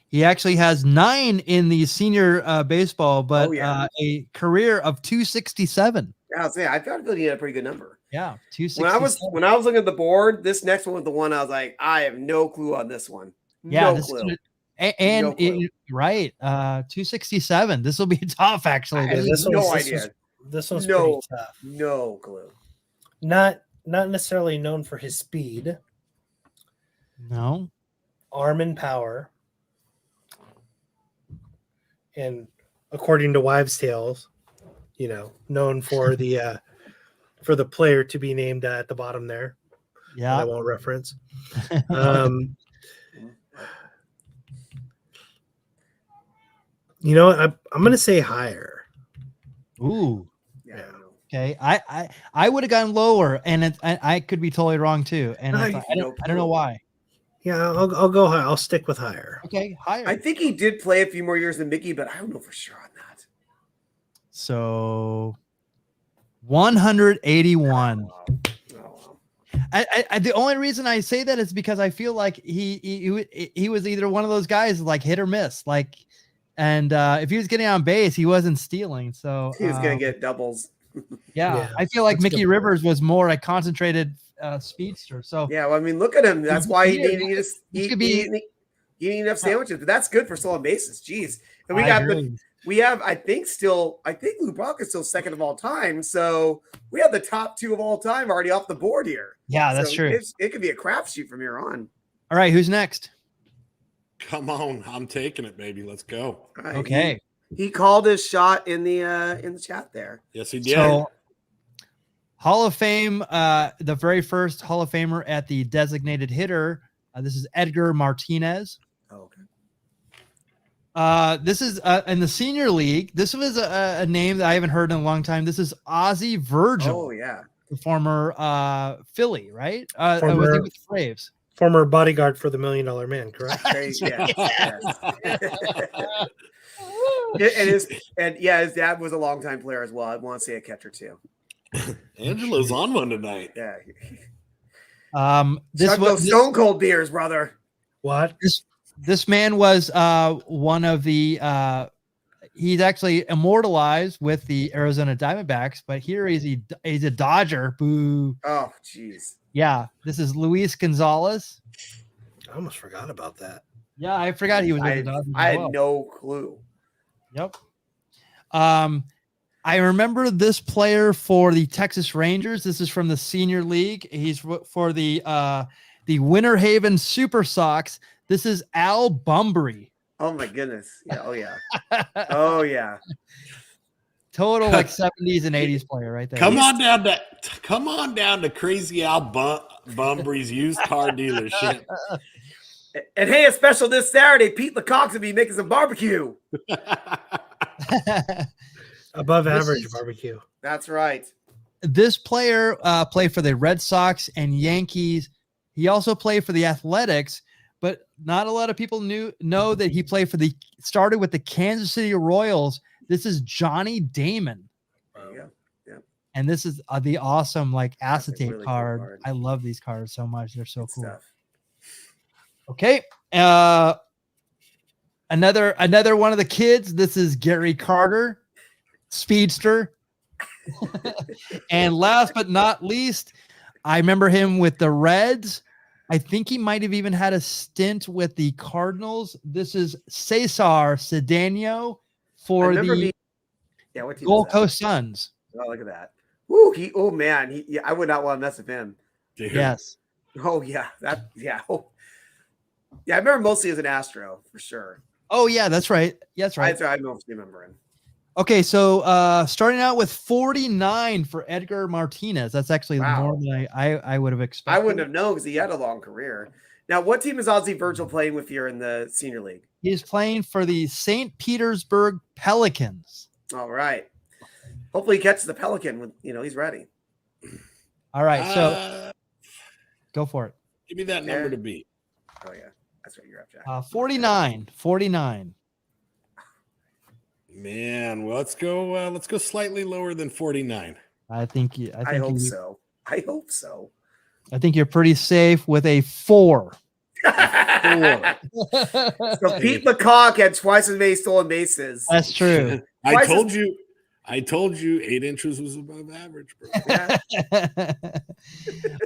He actually has 9 in the senior baseball, but a career of 267. I thought he had a pretty good number. Yeah, 267. When I was looking at the board, this next one was the one I was like, I have no clue on this one. Yeah, no clue. And right, 267. This will be tough, actually. I have no idea. This one's pretty tough. No clue. Not necessarily known for his speed, No. arm and power, and according to Wives' Tales, known for the player to be named at the bottom there. Yeah, I won't reference. You know what? I'm going to say higher. Ooh. Yeah. I don't know. Okay. I would have gone lower, and I could be totally wrong too. And I don't know why. Yeah, I'll go high. I'll stick with higher. Okay, higher. I think he did play a few more years than Mickey, but I don't know for sure on that. So 181. Oh, wow. I the only reason I say that is because I feel like he was either one of those guys like hit or miss, like, and if he was getting on base, he wasn't stealing. So He was gonna get doubles. Yeah, I feel like Mickey Rivers was more a concentrated speedster. So yeah, well, I mean, look at him. That's why he needed enough sandwiches. But that's good for stolen bases. Jeez, and I think Lou Brock is still second of all time. So we have the top 2 of all time already off the board here. Yeah, that's true. It could be a crapshoot from here on. All right, who's next? Come on, I'm taking it, baby. Let's go. Right. Okay. He called his shot in the chat there. Yes, he did. So, Hall of Fame, the very first Hall of Famer at the designated hitter. This is Edgar Martinez. Oh, okay. This is in the senior league. This was a name that I haven't heard in a long time. This is Ozzie Virgil. Oh, yeah. The former Philly, right? Was he with the Braves? Former bodyguard for the $1 Million Man, correct? Yes. His dad was a longtime player as well. I want to say a catcher too. Angelo's on one tonight. Yeah. This Chug was those Stone Cold beers, brother. What? this man was one of the he's actually immortalized with the Arizona Diamondbacks, but here he's a Dodger. Boo. Oh, jeez. Yeah, this is Luis Gonzalez. I almost forgot about that. Yeah, I forgot he was with the Dodgers. I as had well. no clue. Yep. I remember this player for the Texas Rangers. This is from the Senior League. He's for the Winter Haven Super Sox. This is Al Bunbury. Oh my goodness. Yeah. Oh yeah. Oh yeah. Total like 70s and 80s player right there. Come on down to Crazy Al Bunbury's used car dealership. And hey, a special this Saturday, Pete Lecoq will be making some barbecue. Above average barbecue. That's right. This player played for the Red Sox and Yankees. He also played for the Athletics, but not a lot of people know that he played started with the Kansas City Royals. This is Johnny Damon. Yeah. Yeah. And this is the awesome like That's a acetate really cool card. card. I love these cards so much. They're so Good cool. stuff. Okay. Another one of the kids. This is Gary Carter, Speedster. And last but not least, I remember him with the Reds. I think he might have even had a stint with the Cardinals. This is Cesar Cedanio for what team Gold is that? Coast Suns. Oh, look at that. Woo, I would not want to mess with him. Dude. Yes. Oh yeah. Oh. Yeah, I remember mostly as an Astro for sure. Oh yeah, that's right. Yeah, that's right. I don't remember him. Okay, so starting out with 49 for Edgar Martinez. That's actually more than I would have expected. I wouldn't have known because he had a long career. Now, what team is Ozzie Virgil playing with here in the Senior League? He's playing for the St. Petersburg Pelicans. All right. Hopefully he catches the Pelican when he's ready. All right, so go for it. Give me that number to beat. Oh yeah, that's right. You're up, Jack. 49. Man, well, let's go slightly lower than 49. I hope so. I hope so. I think you're pretty safe with a 4. So Pete Lecoq had twice as many stolen bases. That's true. I told you 8 inches was above average, bro. Yeah.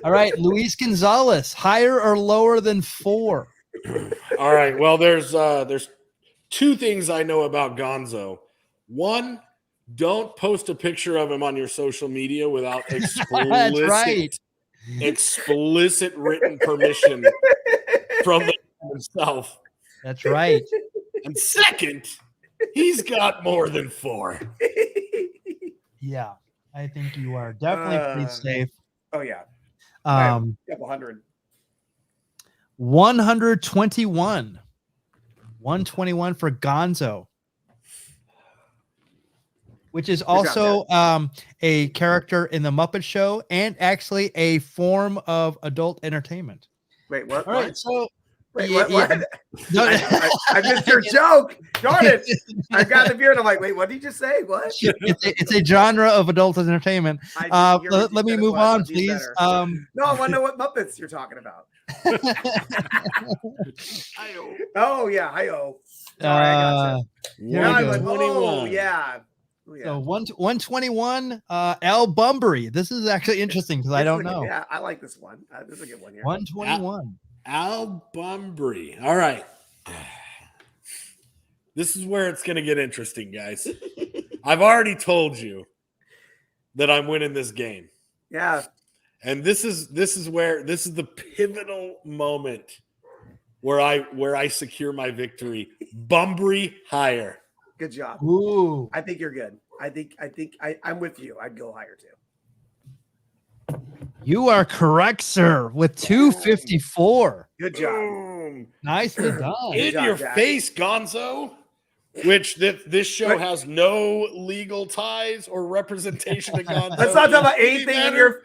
All right, Luis Gonzalez, higher or lower than 4? All right. Well, there's 2 things I know about Gonzo. One, don't post a picture of him on your social media without explicit written permission from himself. That's right. And second, he's got more than 4. Yeah, I think you are definitely pretty safe. Oh yeah. A couple hundred. 121. 121 for Gonzo, which is also a character in the Muppet Show and actually a form of adult entertainment. Wait, what? All right, so what? No, I missed your joke. Darn it. I got the beard. I'm like, wait, what did you just say? What? It's a genre of adult entertainment. Let me move on, please. No, I want to know what Muppets you're talking about. Oh yeah, hi-oh. Sorry, I gotcha. Yeah, I'm like, oh yeah. So 121, Al Bunbury. This is actually interesting because I don't know. Yeah, I like this one. This is a good one here. 121. Al Bunbury. All right. This is where it's going to get interesting, guys. I've already told you that I'm winning this game. Yeah. And this is the pivotal moment where I secure my victory. Bunbury higher. Good job. Ooh. I think you're good. I'm with you. I'd go higher too. You are correct, sir, with 254. Good job. Boom. Nicely done. In your face, Gonzo. Which this show has no legal ties or representation to Gonzo. Let's not talk about anything in your.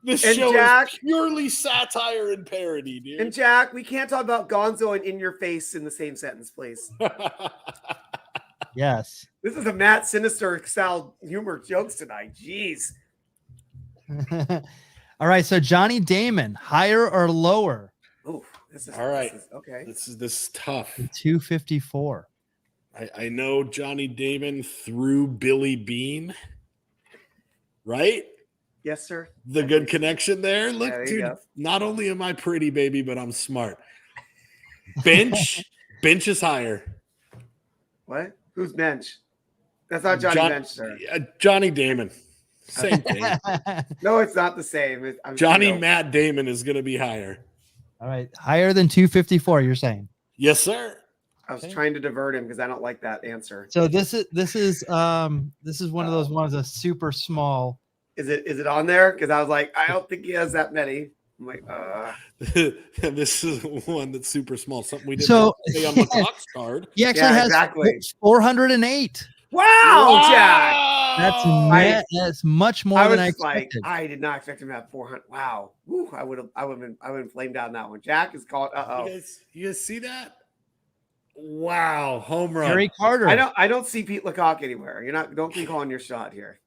This and show Jack, is purely satire and parody, dude. And Jack, we can't talk about Gonzo and in your face in the same sentence, please. Yes. This is a Matt Sinister style humor jokes tonight. Jeez. All right, so Johnny Damon, higher or lower? Oh, this is All right. Okay. This is tough. 254. I know Johnny Damon through Billy Bean, right? Yes, sir. The good connection there. Look, There you dude, go. not only am I pretty, baby, but I'm smart. Bench is higher. What? Who's bench? That's not Johnny Bench, sir. Johnny Damon. Same thing. No, it's not the same. Johnny Matt Damon is going to be higher. All right, higher than 254, you're saying? Yes, sir. I was trying to divert him because I don't like that answer. So this is one of those ones that's super small. Is it on there? Because I was like, I don't think he has that many. I'm like, This is one that's super small. Something we didn't say on the Cox card. He actually has 408. Wow, Jack. That's much more than I expected. I did not expect him to have 400. Wow. Woo, I would have flamed down that one. Jack is called. You guys see that? Wow, home run. Gary Carter. I don't see Pete Lecoq anywhere. Don't be calling your shot here.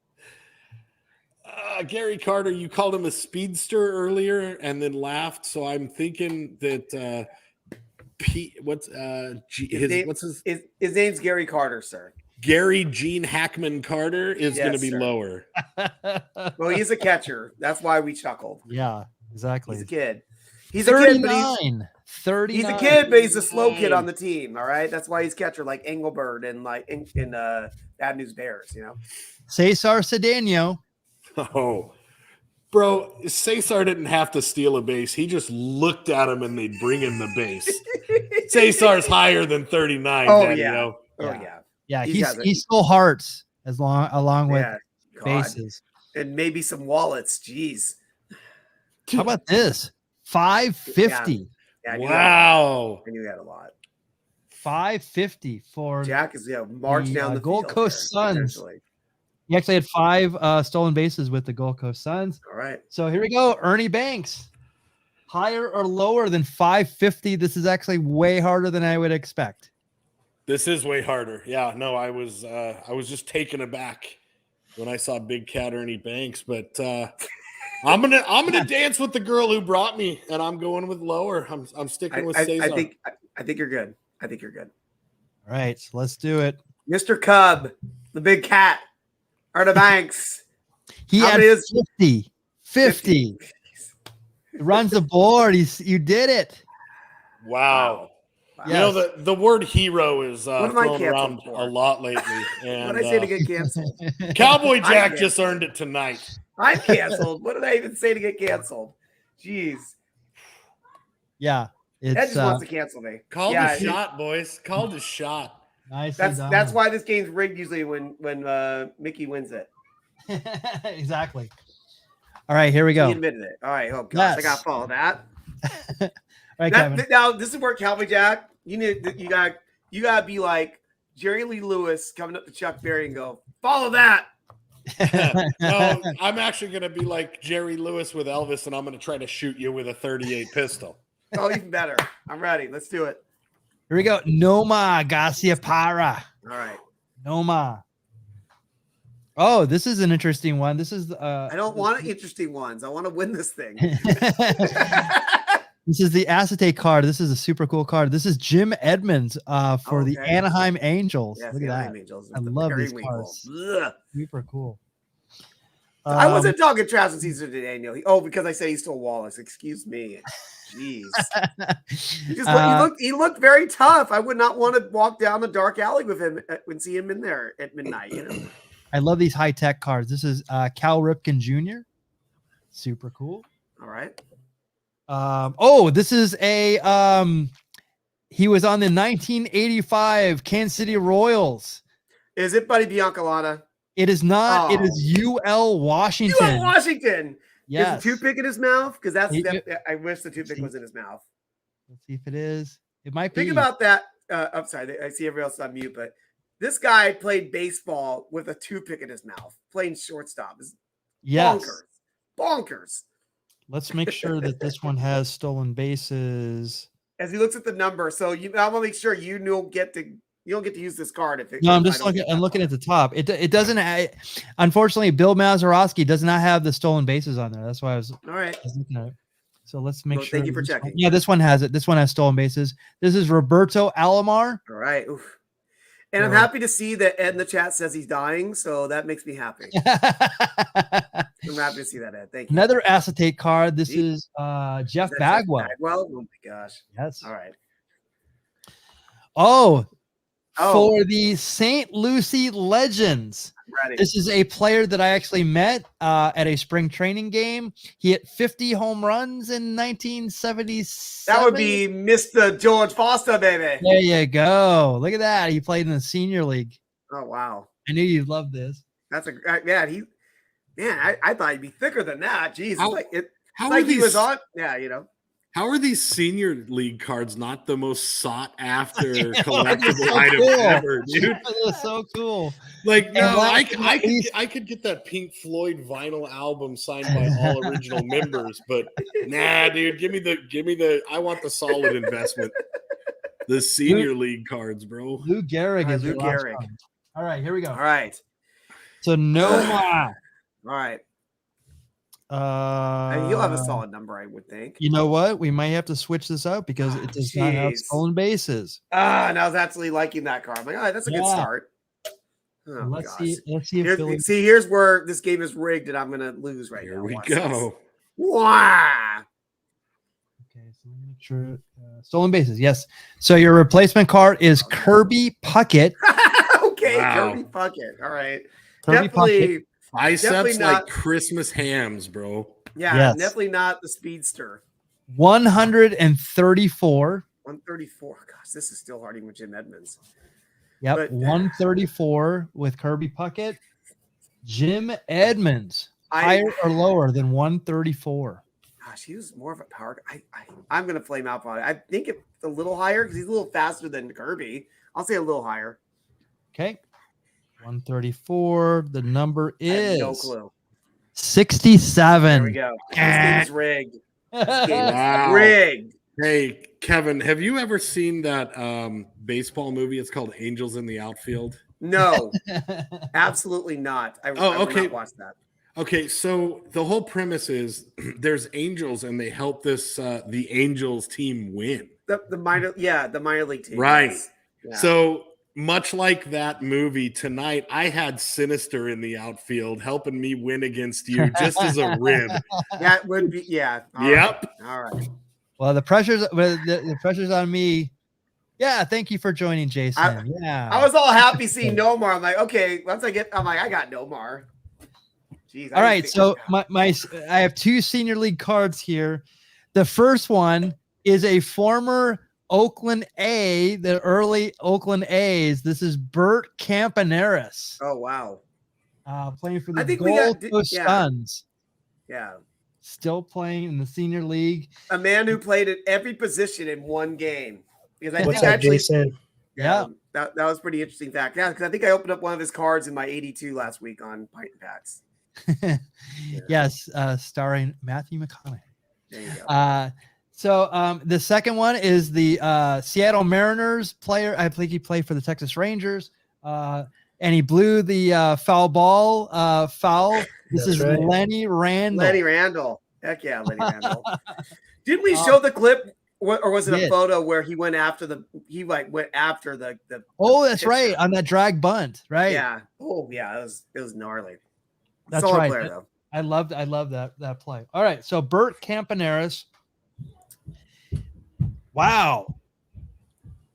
Gary Carter, you called him a speedster earlier and then laughed. So I'm thinking that Pete, his name's Gary Carter, sir. Gary Gene Hackman Carter is going to be lower. Well, he's a catcher. That's why we chuckled. Yeah, exactly. He's a kid. He's 39. He's a kid, but he's a slow kid on the team. All right, that's why he's catcher, like Engelbert and like in Bad News Bears. Cesar Cedanio. Oh, bro, Cesar didn't have to steal a base. He just looked at him and they'd bring him the base. Cesar's higher than 39. Oh, Daddy, yeah. Yeah, he stole hearts along with bases. And maybe some wallets. Jeez. How about this? 550. Yeah, wow. I knew he had a lot. 550 for Jack is march down the Gold field Coast there, Suns. He actually had 5 stolen bases with the Gold Coast Suns. All right. So here we go. Ernie Banks. Higher or lower than 550? This is actually way harder than I would expect. This is way harder. Yeah, no, I was just taken aback when I saw Big Cat Ernie Banks, but I'm gonna dance with the girl who brought me, and I'm going with lower. I'm sticking with Cesar. I think you're good. I think you're good. All right, so let's do it. Mr. Cub, the Big Cat, Ernie Banks. He had 50. Runs the board. You did it. Wow. Yes. You know, the word hero is thrown around a lot lately. And, what did I say to get canceled? Cowboy Jack just earned it tonight. I'm canceled. What did I even say to get canceled? Jeez. Yeah. Ed just wants to cancel me. Called his shot, boys. Called his shot. Nice. That's why this game's rigged usually when Mickey wins it. Exactly. All right, here we go. He admitted it. All right. Oh gosh, I gotta follow that. All right, Kevin. Now this is where Cowboy Jack. You gotta be like Jerry Lee Lewis coming up to Chuck Berry and go follow that. No, I'm actually gonna be like Jerry Lewis with Elvis, and I'm gonna try to shoot you with a 38 pistol. Oh, even better. I'm ready. Let's do it. Here we go. Noma Garcia Parra. All right. Noma. Oh, this is an interesting one. This is I don't want interesting ones. I want to win this thing. This is the acetate card. This is a super cool card. This is Jim Edmonds for the Anaheim Angels. Yes, look at that. Angels. I love these cards. Super cool. I wasn't talking trash with Cesar Cedanio. Oh, because I said he stole Wallace. Excuse me. Jeez. He looked very tough. I would not want to walk down the dark alley with him and see him in there at midnight. I love these high-tech cards. This is Cal Ripken Jr. Super cool. All right. This is a he was on the 1985 Kansas City Royals. Is it Buddy Biancalana? It is not. It is UL Washington. UL Washington. Yes. Is the toothpick in his mouth? Because I wish the toothpick was in his mouth. Let's see if it is. It might be. Think about that. I'm sorry. I see everybody else on mute, but this guy played baseball with a toothpick in his mouth, playing shortstop. Yes. Bonkers. Let's make sure that this one has stolen bases. As he looks at the number, so I want to make sure you don't get to You don't get to use this card if it. No, I'm if I just don't looking. get I'm that looking card. at the top. It doesn't. Unfortunately, Bill Mazeroski does not have the stolen bases on there. That's why I was All right. looking at it. So let's make Well, sure. thank you for this one- checking. Yeah, this one has it. This one has stolen bases. This is Roberto Alomar. All right. Oof. And I'm So- happy to see that Ed in the chat says he's dying, so that makes me happy. I'm happy to see that, Ed. Thank you. Another acetate card. This Jeez. is Jeff Is that Bagwell. Bagwell? Oh my gosh. Yes. All right. Oh, Oh. for the St. Lucie Legends. I'm ready. This is a player that I actually met at a spring training game. He hit 50 home runs in 1977. That would be Mr. George Foster, baby. There you go. Look at that. He played in the senior league. Oh wow. I knew you'd love this. That's a man. I thought he'd be thicker than that. Jeez, How- it's How like are he these? was on. Yeah, you know. How are these senior league cards not the most sought after know, they're collectible so item cool. ever, dude? It was so cool. Like, no, last but not least- I could get that Pink Floyd vinyl album signed by all original members, but nah, dude, give me the. I want the solid investment. The senior league cards, bro. Lou Gehrig is Lou your last Gehrig. card. All right, here we go. All right. So no more. All right. I mean, you'll have a solid number, I would think. You know what? We might have to switch this out because it does not have Jeez. stolen bases. And I was absolutely liking that card. I'm like, all right, that's a good Yeah. start. Oh, Let's gosh. see. Let's see if Philly. Here's where this game is rigged and I'm gonna lose right Here now. we Watch go. this. Wow. Okay, so let me make sure. Stolen bases. Yes. So your replacement card is Kirby Puckett. Okay, Wow. Kirby Puckett. All right. Kirby Puckett. Definitely, Biceps Definitely like not- Christmas hams, bro. yeah, Yes. definitely not the Speedster. 134. 134. Gosh, this is still hard even with Jim Edmonds. Yep. But- 134 with Kirby Puckett. Jim Edmonds. I- Higher or lower than 134? Gosh, he was more of a power. I'm gonna flame out on it. I think it's a little higher because he's a little faster than Kirby. I'll say a little higher. Okay. 134. The number I have is no clue. 67. There we go. This game is rigged. This game is Wow. rigged. Hey, Kevin, have you ever seen that baseball movie? It's called Angels in the Outfield. No, absolutely not. I will okay. not watch that. Okay, so the whole premise is there's angels and they help this the Angels team win. The minor league team. Right. yes. Yeah. So much like that movie tonight, I had Sinister in the outfield helping me win against you just as a rib. that would be All Yep. right. All right. Well, the pressure's on me. Yeah, thank you for joining, Jason. Yeah. I was all happy seeing Nomar. I'm like, okay, I got Nomar. Jeez, All right, so I have two senior league cards here. The first one is a former Oakland A, the early Oakland A's. This is Bert Campaneris, Oh wow. playing for the I think we got- Gold Coast yeah. Suns. Yeah. Still playing in the senior league. A man who played at every position in one game. Because I What's think up, actually Jason? Yeah. that was pretty interesting fact. Yeah, because I think I opened up one of his cards in my 82 last week on Pint and Pats. Yes, starring Matthew McConaughey. There you go. So the second one is the Seattle Mariners player. I think he played for the Texas Rangers. And he blew the foul ball foul. This That's is right. Lenny Randall. Lenny Randall. Heck yeah, Lenny Randall. Didn't we show the clip, or was it a did. photo where he went after the Oh, that's pitcher. right. On that drag bunt, right? Yeah. Oh yeah, it was gnarly. That's Solid right. player though. I loved that play. All right, so Bert Campaneris. Wow.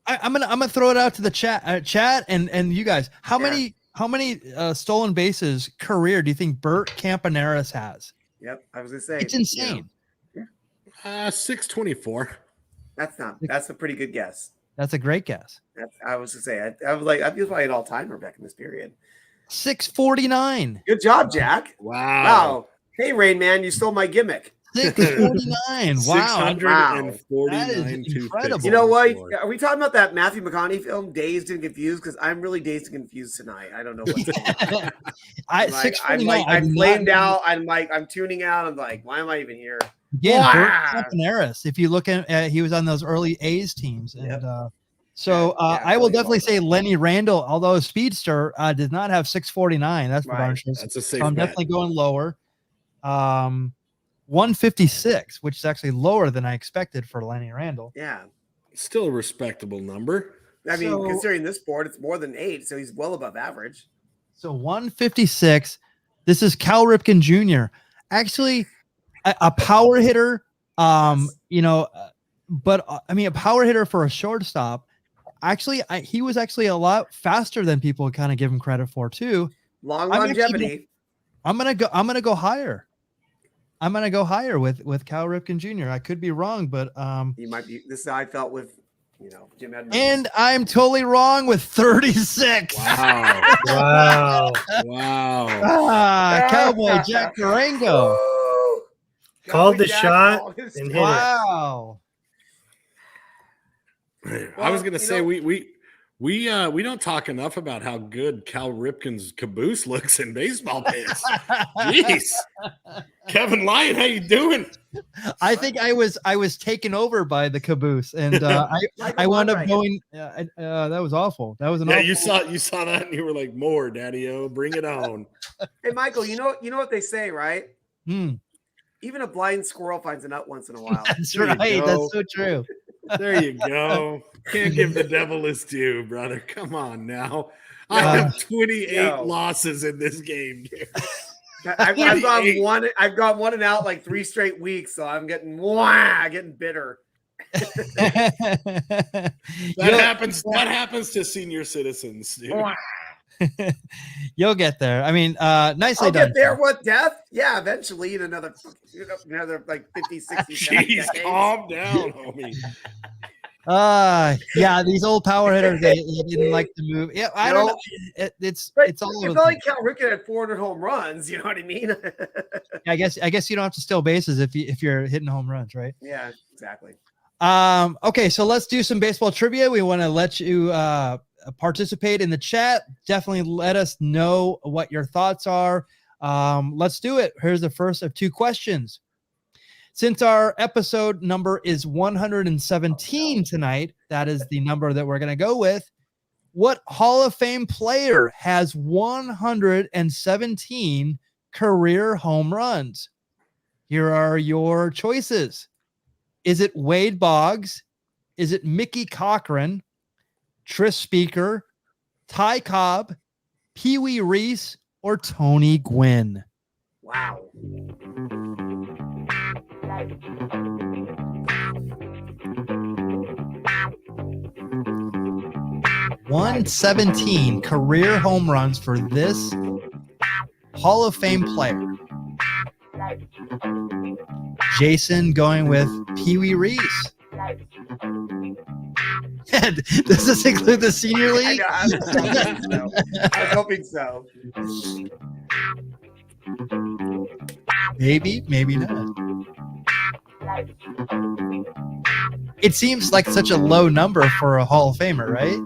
I'm gonna throw it out to the chat and you guys. How many stolen bases career do you think Bert Campaneris has? Yep, I was gonna say It's insane. 624. That's a pretty good guess. That's a great guess. I was gonna say I was like, I feel probably an all timer back in this period. 649. Good job, Jack. Wow. Wow. Hey, Rain Man, you stole my gimmick. 649. Wow. 649 That is toothpicks. incredible. You know what? Lord. Are we talking about that Matthew McConaughey film, Dazed and Confused? Because I'm really dazed and confused tonight. I don't know what's going on. I'm 649. I'm flamed out. I'm tuning out. I'm like, why am I even here? Again, Bert Wow. Campaneris. If you look at, he was on those early A's teams, and Yep. So Yeah, I will really definitely well say Lenny Randall, although Speedster did not have 649. That's for Right. darn sure. That's a So safe I'm bet. definitely going lower. 156, which is actually lower than I expected for Lenny Randall. Yeah. Still a respectable number. I mean, So- considering this sport, it's more than 8, so he's well above average. So 156. This is Cal Ripken Jr. Actually, a power hitter. Yes. But I mean, a power hitter for a shortstop. Actually, he was actually a lot faster than people kind of give him credit for too. Long I'm longevity. I'm gonna go higher. I'm gonna go higher with Cal Ripken Jr. I could be wrong, but He might be. This is how I felt with, Jim Edmonds. and I'm totally wrong with 36. Wow. Wow. Wow. Cowboy Jack Durango. Woo! Called the Jack shot called his and shot. hit it. Wow. I was gonna say know- we don't talk enough about how good Cal Ripken's caboose looks in baseball pants. Jeez. Kevin Lyon, how you doing? I think I was taken over by the caboose, and I wound up going. That was awful. That was an Yeah, awful. you saw that and you were like, more, Daddy-O, bring it on. Hey, Michael, you know what they say, right? Hmm. Even a blind squirrel finds a nut once in a while. That's There you right. go. That's so true. There you go. Can't give the devil his due, brother. Come on now. I Yeah. have 28 Yo. losses in this game. I've gone 28. one. I've gone one and out like 3 straight weeks, so I'm getting bitter. That happens to senior citizens, dude. You'll get there. I mean, nicely I'll done. get there. What, death? Yeah, eventually in another like 50, 60, 70 Jeez, decades. calm down, homie. Yeah, these old power hitters, they didn't like to move. Yeah, I don't know. It's But it's all it's over. not like Cal Ripken had 400 home runs. You know what I mean? I guess you don't have to steal bases if you're hitting home runs, right? Yeah, exactly. Okay, so let's do some baseball trivia. We want to let you participate in the chat. Definitely let us know what your thoughts are. Let's do it. Here's the first of 2 questions. Since our episode number is 117 tonight, that is the number that we're going to go with. What Hall of Fame player has 117 career home runs? Here are your choices. Is it Wade Boggs? Is it Mickey Cochran, Tris Speaker, Ty Cobb, Pee Wee Reese, or Tony Gwynn? Wow. 117 career home runs for this Hall of Fame player. Jason going with Pee Wee Reese. Does this include the senior league? I was hoping so. Maybe, maybe not. It seems like such a low number for a Hall of Famer, right?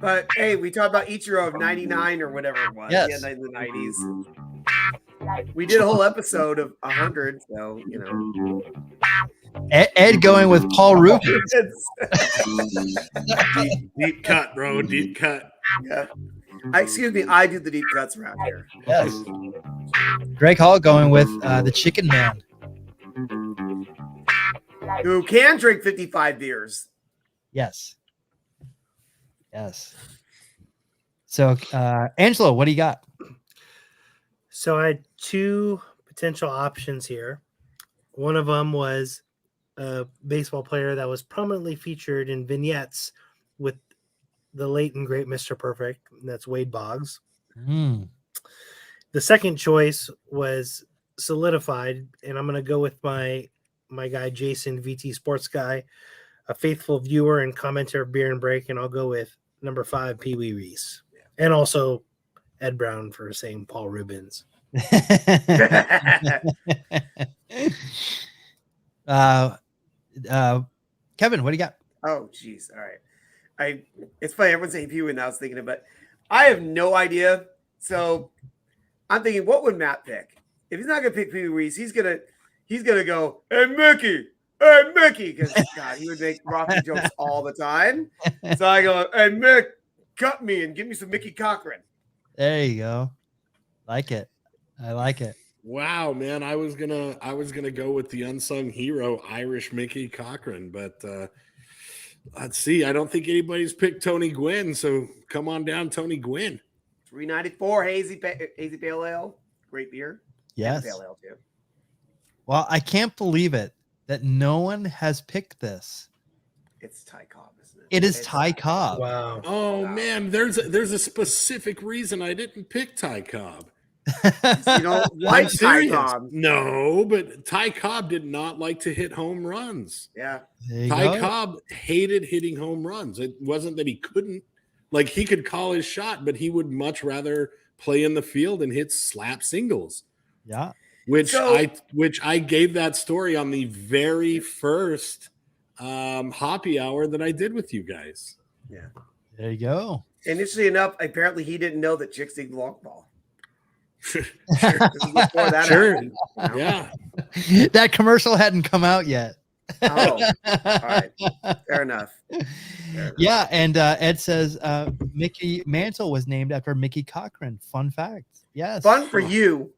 But hey, we talked about Ichiro of 99 or whatever it was. Yes. Yeah, in the 90s. We did a whole episode of 100, so Ed going with Paul Rubens. Deep cut, bro. Deep cut. Yeah. Excuse me, I do the deep cuts around here. Yes. Greg Hall going with the Chicken Man. Who can drink 55 beers? Yes. Yes. So, Angelo, what do you got? So I had 2 potential options here. One of them was a baseball player that was prominently featured in vignettes with the late and great Mr. Perfect. And that's Wade Boggs. Mm. The second choice was solidified, and I'm going to go with my guy, Jason, VT Sports Guy, a faithful viewer and commenter of Beer and Break, and I'll go with number 5, Pee Wee Reese. And also Ed Brown for saying Paul Rubens. Kevin, what do you got? Oh, geez. All right. It's funny. Everyone's saying Pee Wee, and I was thinking it, but I have no idea. So I'm thinking, what would Matt pick? If he's not going to pick Pee Wee Reese, he's gonna go, hey, Mickey, hey, Mickey, because God, he would make Rocky jokes all the time. So I go, hey, Mick, cut me and give me some Mickey Cochran. There you go. Like it. I like it. Wow, man. I was gonna go with the unsung hero, Irish Mickey Cochran, but let's see. I don't think anybody's picked Tony Gwynn, so come on down, Tony Gwynn. 394 hazy pale ale, great beer. Yes. Pale ale too. Well, I can't believe it that no one has picked this. It's Ty Cobb, isn't it? It is It's Ty Cobb. Wow. Oh Wow. man, there's a specific reason I didn't pick Ty Cobb. You don't I'm like Ty serious. Cobb. No, but Ty Cobb did not like to hit home runs. Yeah. There you Ty go. Cobb hated hitting home runs. It wasn't that he couldn't. Like, he could call his shot, but he would much rather play in the field and hit slap singles. Yeah. Which So- I gave that story on the very first hoppy hour that I did with you guys. There you go. Interestingly enough, apparently he didn't know that chicks dig the long ball. This is before that Sure. happened, you know? Yeah. That commercial hadn't come out yet. Oh, all right. Fair enough. Yeah, and Ed says Mickey Mantle was named after Mickey Cochran. Fun fact. Yes. Fun for you.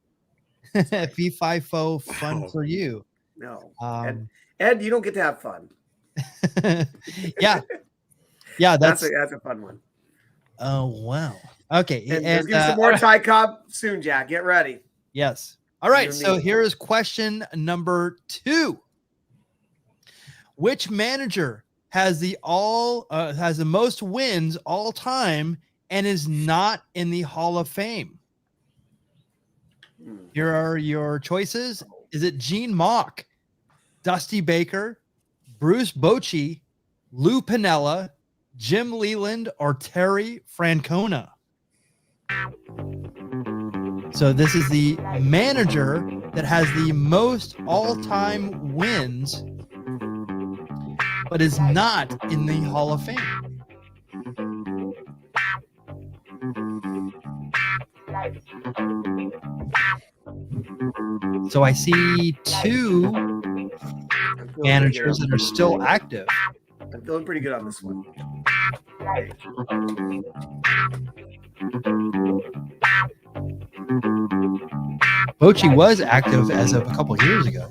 V5-0 fun Wow. for you. No. Ed, Ed, you don't get to have fun. yeah. Yeah, That's a fun one. oh wow. Okay. And there's gonna be some more Ty Cobb soon, Jack. Get ready. Yes. All right. You're So me. here is question number 2. Which manager has the most wins all time and is not in the Hall of Fame? Here are your choices. Is it Gene Mauch, Dusty Baker, Bruce Bochy, Lou Piniella, Jim Leland, or Terry Francona? So this is the manager that has the most all-time wins, but is not in the Hall of Fame. So I see 2 I'm feeling pretty managers good. that are still active. I'm feeling pretty good on this one. Bochy was active as of a couple years ago.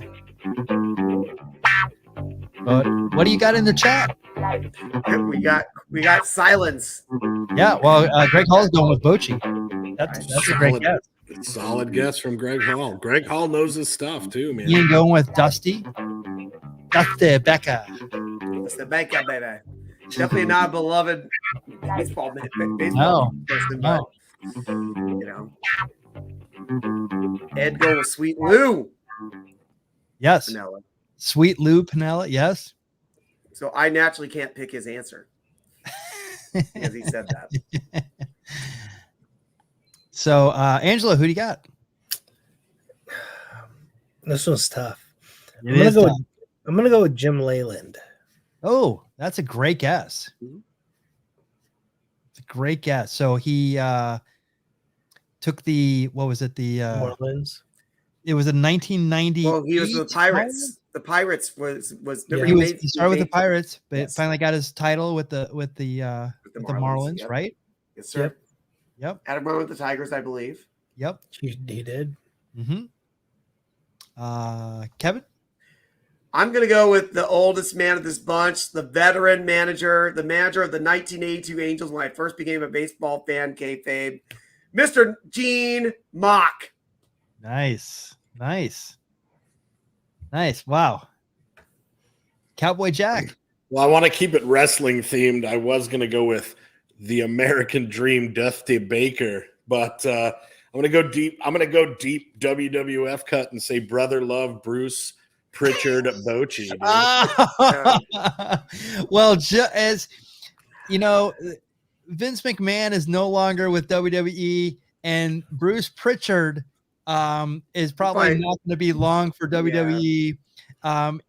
But what do you got in the chat? We got silence. Yeah, well, Greg Hall's going with Bochy. That's a great guess. Solid guess from Greg Hall. Greg Hall knows his stuff too, man. Ian going with Dusty. Dusty Becker. It's the Baker, baby. Definitely not a beloved baseball person, No. but you know. Ed going with Sweet Lou Yes. Piniella. Sweet Lou Piniella. Yes. So I naturally can't pick his answer because he said that. So, Angelo, who do you got? This one's tough. It is tough. I'm gonna go with Jim Leyland. Oh, that's a great guess. It's a great guess. So he took the what was it? The Marlins. it was a 1990. Well, he was with the Pirates. The Pirates was Yeah. He started with the Pirates, but Yes. finally got his title with the Marlins, yep. right? Yes, sir. Yep. Had a run with the Tigers, I believe. Yep. He did. Mm-hmm. Kevin? I'm going to go with the oldest man of this bunch, the veteran manager, the manager of the 1982 Angels when I first became a baseball fan, kayfabe, Mr. Gene Mauch. Nice. Wow. Cowboy Jack. Well, I want to keep it wrestling themed. I was going to go with the American Dream, Dusty Baker, but I'm going to go deep. I'm going to go deep WWF cut and say Brother Love Bruce Pritchard Bochy. dude. Well, as you know, Vince McMahon is no longer with WWE, and Bruce Pritchard is probably Right. not going to be long for WWE.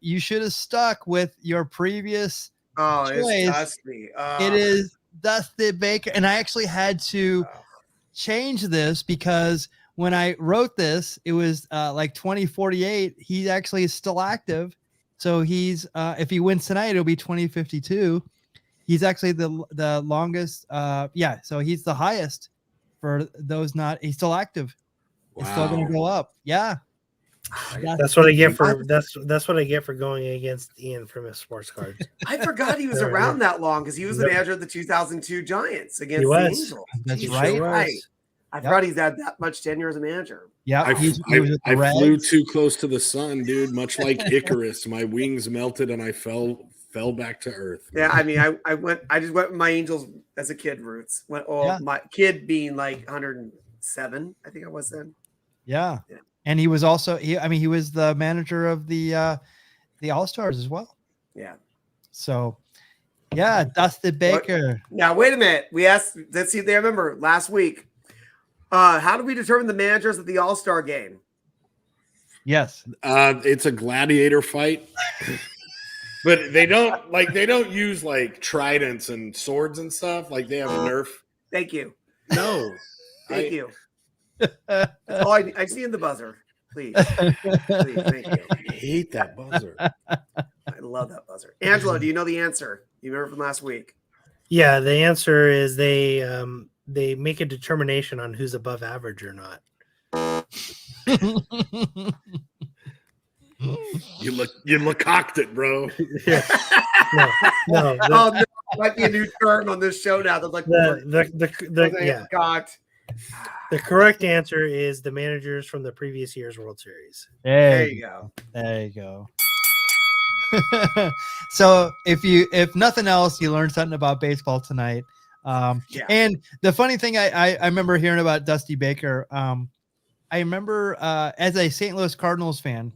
You should have stuck with your previous. Oh, choice. it's Dusty. It is Dusty Baker, and I actually had to change this because when I wrote this, it was like 2048. He actually is still active, So he's if he wins tonight, it'll be 2052. He's actually the longest. So he's the highest for those not. He's still active. It's still going to go up. Yeah. That's what I get for that's what I get for going against Ian from his sports cards. I forgot he was around that long because he was the manager of the 2002 Giants against the Angels. That's right. Right. I forgot he's had that much tenure as a manager. Yeah, I flew too close to the sun, dude. Much like Icarus, my wings melted and I fell back to earth. Yeah, I mean, I just went with my Angels as a kid roots. My kid being like 107, I think I was then. Yeah. And he was also he was the manager of the All-Stars as well. Yeah. So yeah, Dustin Baker. Now wait a minute. We asked, let's see if they remember last week. How do we determine the managers at the All-Star game? Yes. It's a gladiator fight. But they don't use like tridents and swords and stuff. Like they have Nerf. Thank you. No. Thank you. That's all I see in the buzzer. Please. Please, thank you. I hate that buzzer. I love that buzzer. Angelo, do you know the answer? You remember from last week? Yeah, the answer is they make a determination on who's above average or not. You cocked it, bro. Yeah. No. No, might be a new term on this show now. They're like cocked. The correct answer is the managers from the previous year's World Series. There you go. There you go. So if nothing else, you learned something about baseball tonight. And the funny thing I remember hearing about Dusty Baker. I remember as a St. Louis Cardinals fan,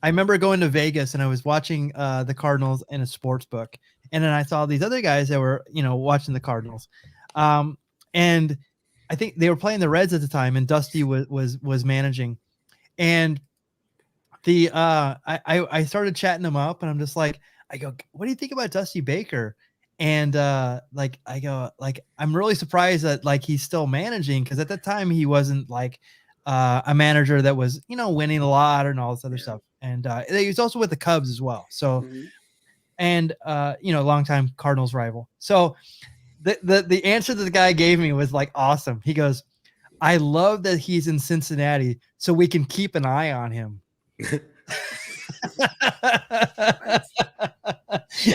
I remember going to Vegas and I was watching the Cardinals in a sports book, and then I saw these other guys that were watching the Cardinals, and I think they were playing the Reds at the time, and Dusty was managing, and I started chatting him up, and I'm just like, I go, what do you think about Dusty Baker? And I go, I'm really surprised that he's still managing, because at that time he wasn't a manager that was winning a lot and all this other stuff, and he was also with the Cubs as well. So, and longtime Cardinals rival. So the answer that the guy gave me was awesome. He goes, I love that he's in Cincinnati so we can keep an eye on him.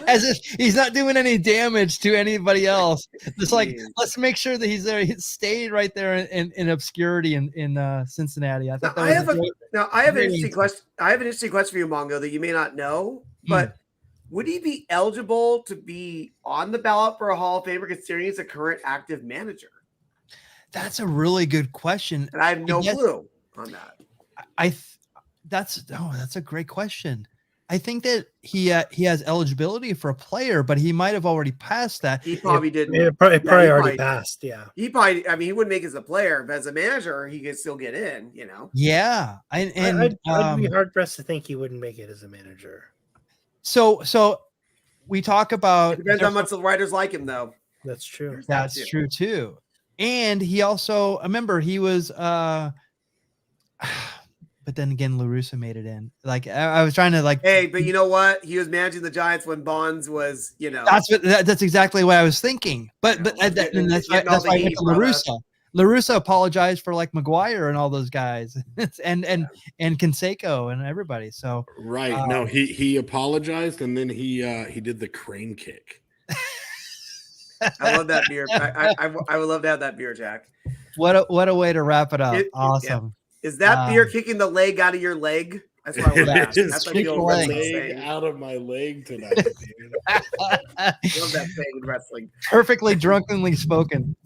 As if he's not doing any damage to anybody else. Just let's make sure that he's there. He stayed right there in obscurity in Cincinnati. I thought I have an interesting question. I have an interesting question for you, Mongo, that you may not know, but would he be eligible to be on the ballot for a Hall of Famer, considering he's a current active manager? That's a really good question, and I have no clue on that. That's a great question. I think that he has eligibility for a player, but he might have already passed that. He probably didn't. It probably already passed. Yeah. He probably. I mean, he wouldn't make it as a player, but as a manager, he could still get in. Yeah, I'd be hard pressed to think he wouldn't make it as a manager. So we talk about. It depends how much the writers like him, though. That's true. That's true too. And he also, remember, he was. But then again, LaRussa made it in. I was trying to Hey, but you know what? He was managing the Giants when Bonds was, That's exactly what I was thinking. But that's why I went to LaRussa. LaRussa apologized for McGuire and all those guys, and Canseco and everybody. So right. No, he apologized, and then he did the crane kick. I love that beer. I would love to have that beer, Jack. What a way to wrap it up. Awesome. Yeah. Is that beer kicking the leg out of your leg? That's what I would ask. That's like the old wrestling saying. Out of my leg tonight. I love that saying in wrestling. Perfectly drunkenly spoken.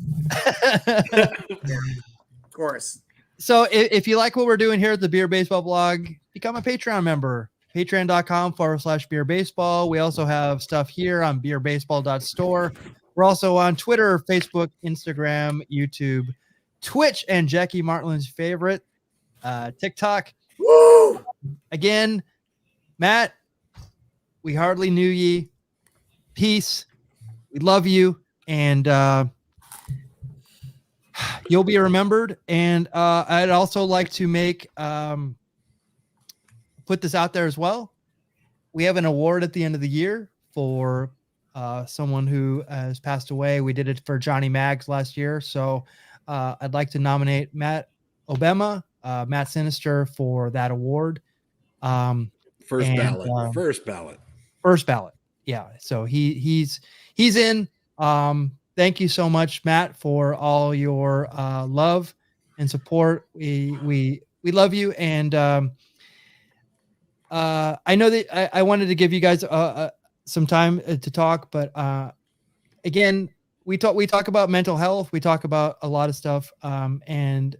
Of course. So if you like what we're doing here at the Beer Baseball blog, become a Patreon member. Patreon.com/Beer Baseball. We also have stuff here on beerbaseball.store. We're also on Twitter, Facebook, Instagram, YouTube, Twitch, and Jackie Martlin's favorite, TikTok. Woo! Again, Matt, we hardly knew ye. Peace. We love you. And you'll be remembered. And I'd also like to put this out there as well. we have an award at the end of the year for someone who has passed away. We did it for Johnny Maggs last year. So I'd like to nominate Matt Obama, Matt Sinister for that award. First and, ballot. First ballot. First ballot. Yeah. So he's in. Thank you so much, Matt, for all your love and support. We love you. And I know that I wanted to give you guys some time to talk, but again, we talk about mental health. We talk about a lot of stuff. And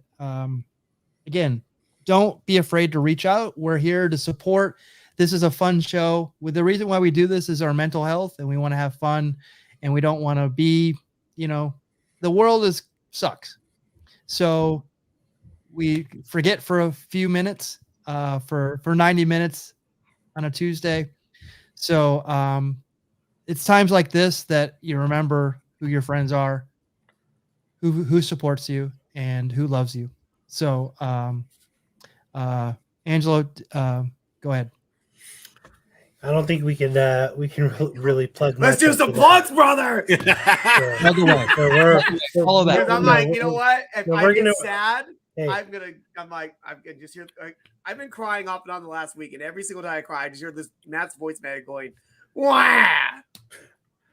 again, don't be afraid to reach out. We're here to support. This is a fun show. With the reason why we do this is our mental health, and we want to have fun, and we don't want to be, the world sucks. So we forget for a few minutes, for 90 minutes on a Tuesday. So it's times like this that you remember who your friends are, who supports you, and who loves you. So Angelo, go ahead. I don't think we can really plug. Let's do some plugs, brother. Plug away. Follow that. I'm like, you know what? If I get sad, Hey. I'm gonna just hear. I've been crying off and on the last week, and every single time I cry, I just hear this Matt's voice man going, "Wah."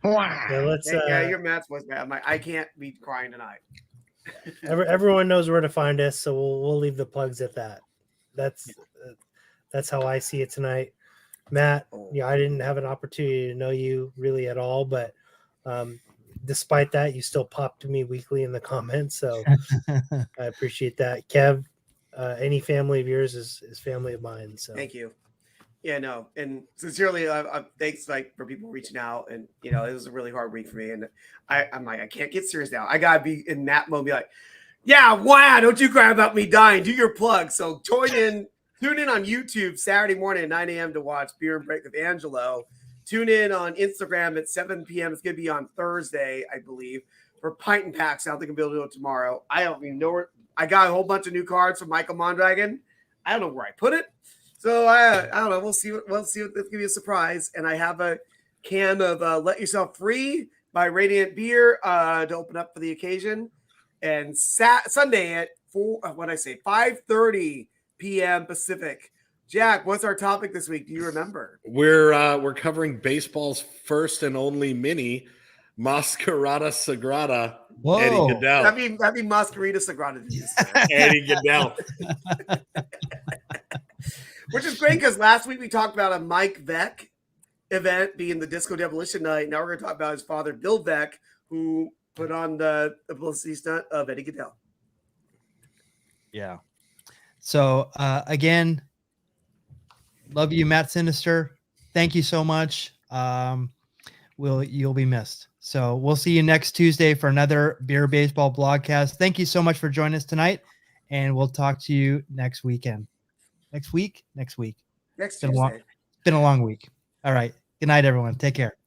Yeah, let's. Yeah, your Matt's voice man. I'm like, I can't be crying tonight. Everyone knows where to find us, so we'll leave the plugs at that. That's how I see it tonight. Matt, I didn't have an opportunity to know you really at all, but despite that, you still pop to me weekly in the comments, so I appreciate that. Kev, any family of yours is family of mine. So thank you. Yeah, no, and sincerely, thanks for people reaching out, and it was a really hard week for me, and I'm like, I can't get serious now. I gotta be in that mode, be like, yeah, wow, don't you cry about me dying. Do your plug. So tune in on YouTube Saturday morning at 9 a.m. to watch Beer and Break with Angelo. Tune in on Instagram at 7 p.m. It's going to be on Thursday, I believe, for Pint and Packs. I don't think I'll be able to do it tomorrow. I don't even know where. I got a whole bunch of new cards from Michael Mondragon. I don't know where I put it. So I don't know. We'll see. Let's give you a surprise. And I have a can of Let Yourself Free by Radiant Beer to open up for the occasion. And Sunday at 5:30 p.m. Pacific. Jack, what's our topic this week? Do you remember? We're covering baseball's first and only mini, Mascarada Sagrada. Whoa. Eddie Goodell. That'd be Mascarita Sagrada. Eddie Goodell. Which is great because last week we talked about a Mike Veck event being the Disco Demolition Night. Now we're going to talk about his father, Bill Veck, who put on the publicity stunt of Eddie Goodell. Yeah. So again, love you, Matt Sinister. Thank you so much. You'll be missed. So we'll see you next Tuesday for another Beer Baseball Blogcast. Thank you so much for joining us tonight, and we'll talk to you next weekend. Next week. Next Tuesday. It's been a long week. All right. Good night, everyone. Take care.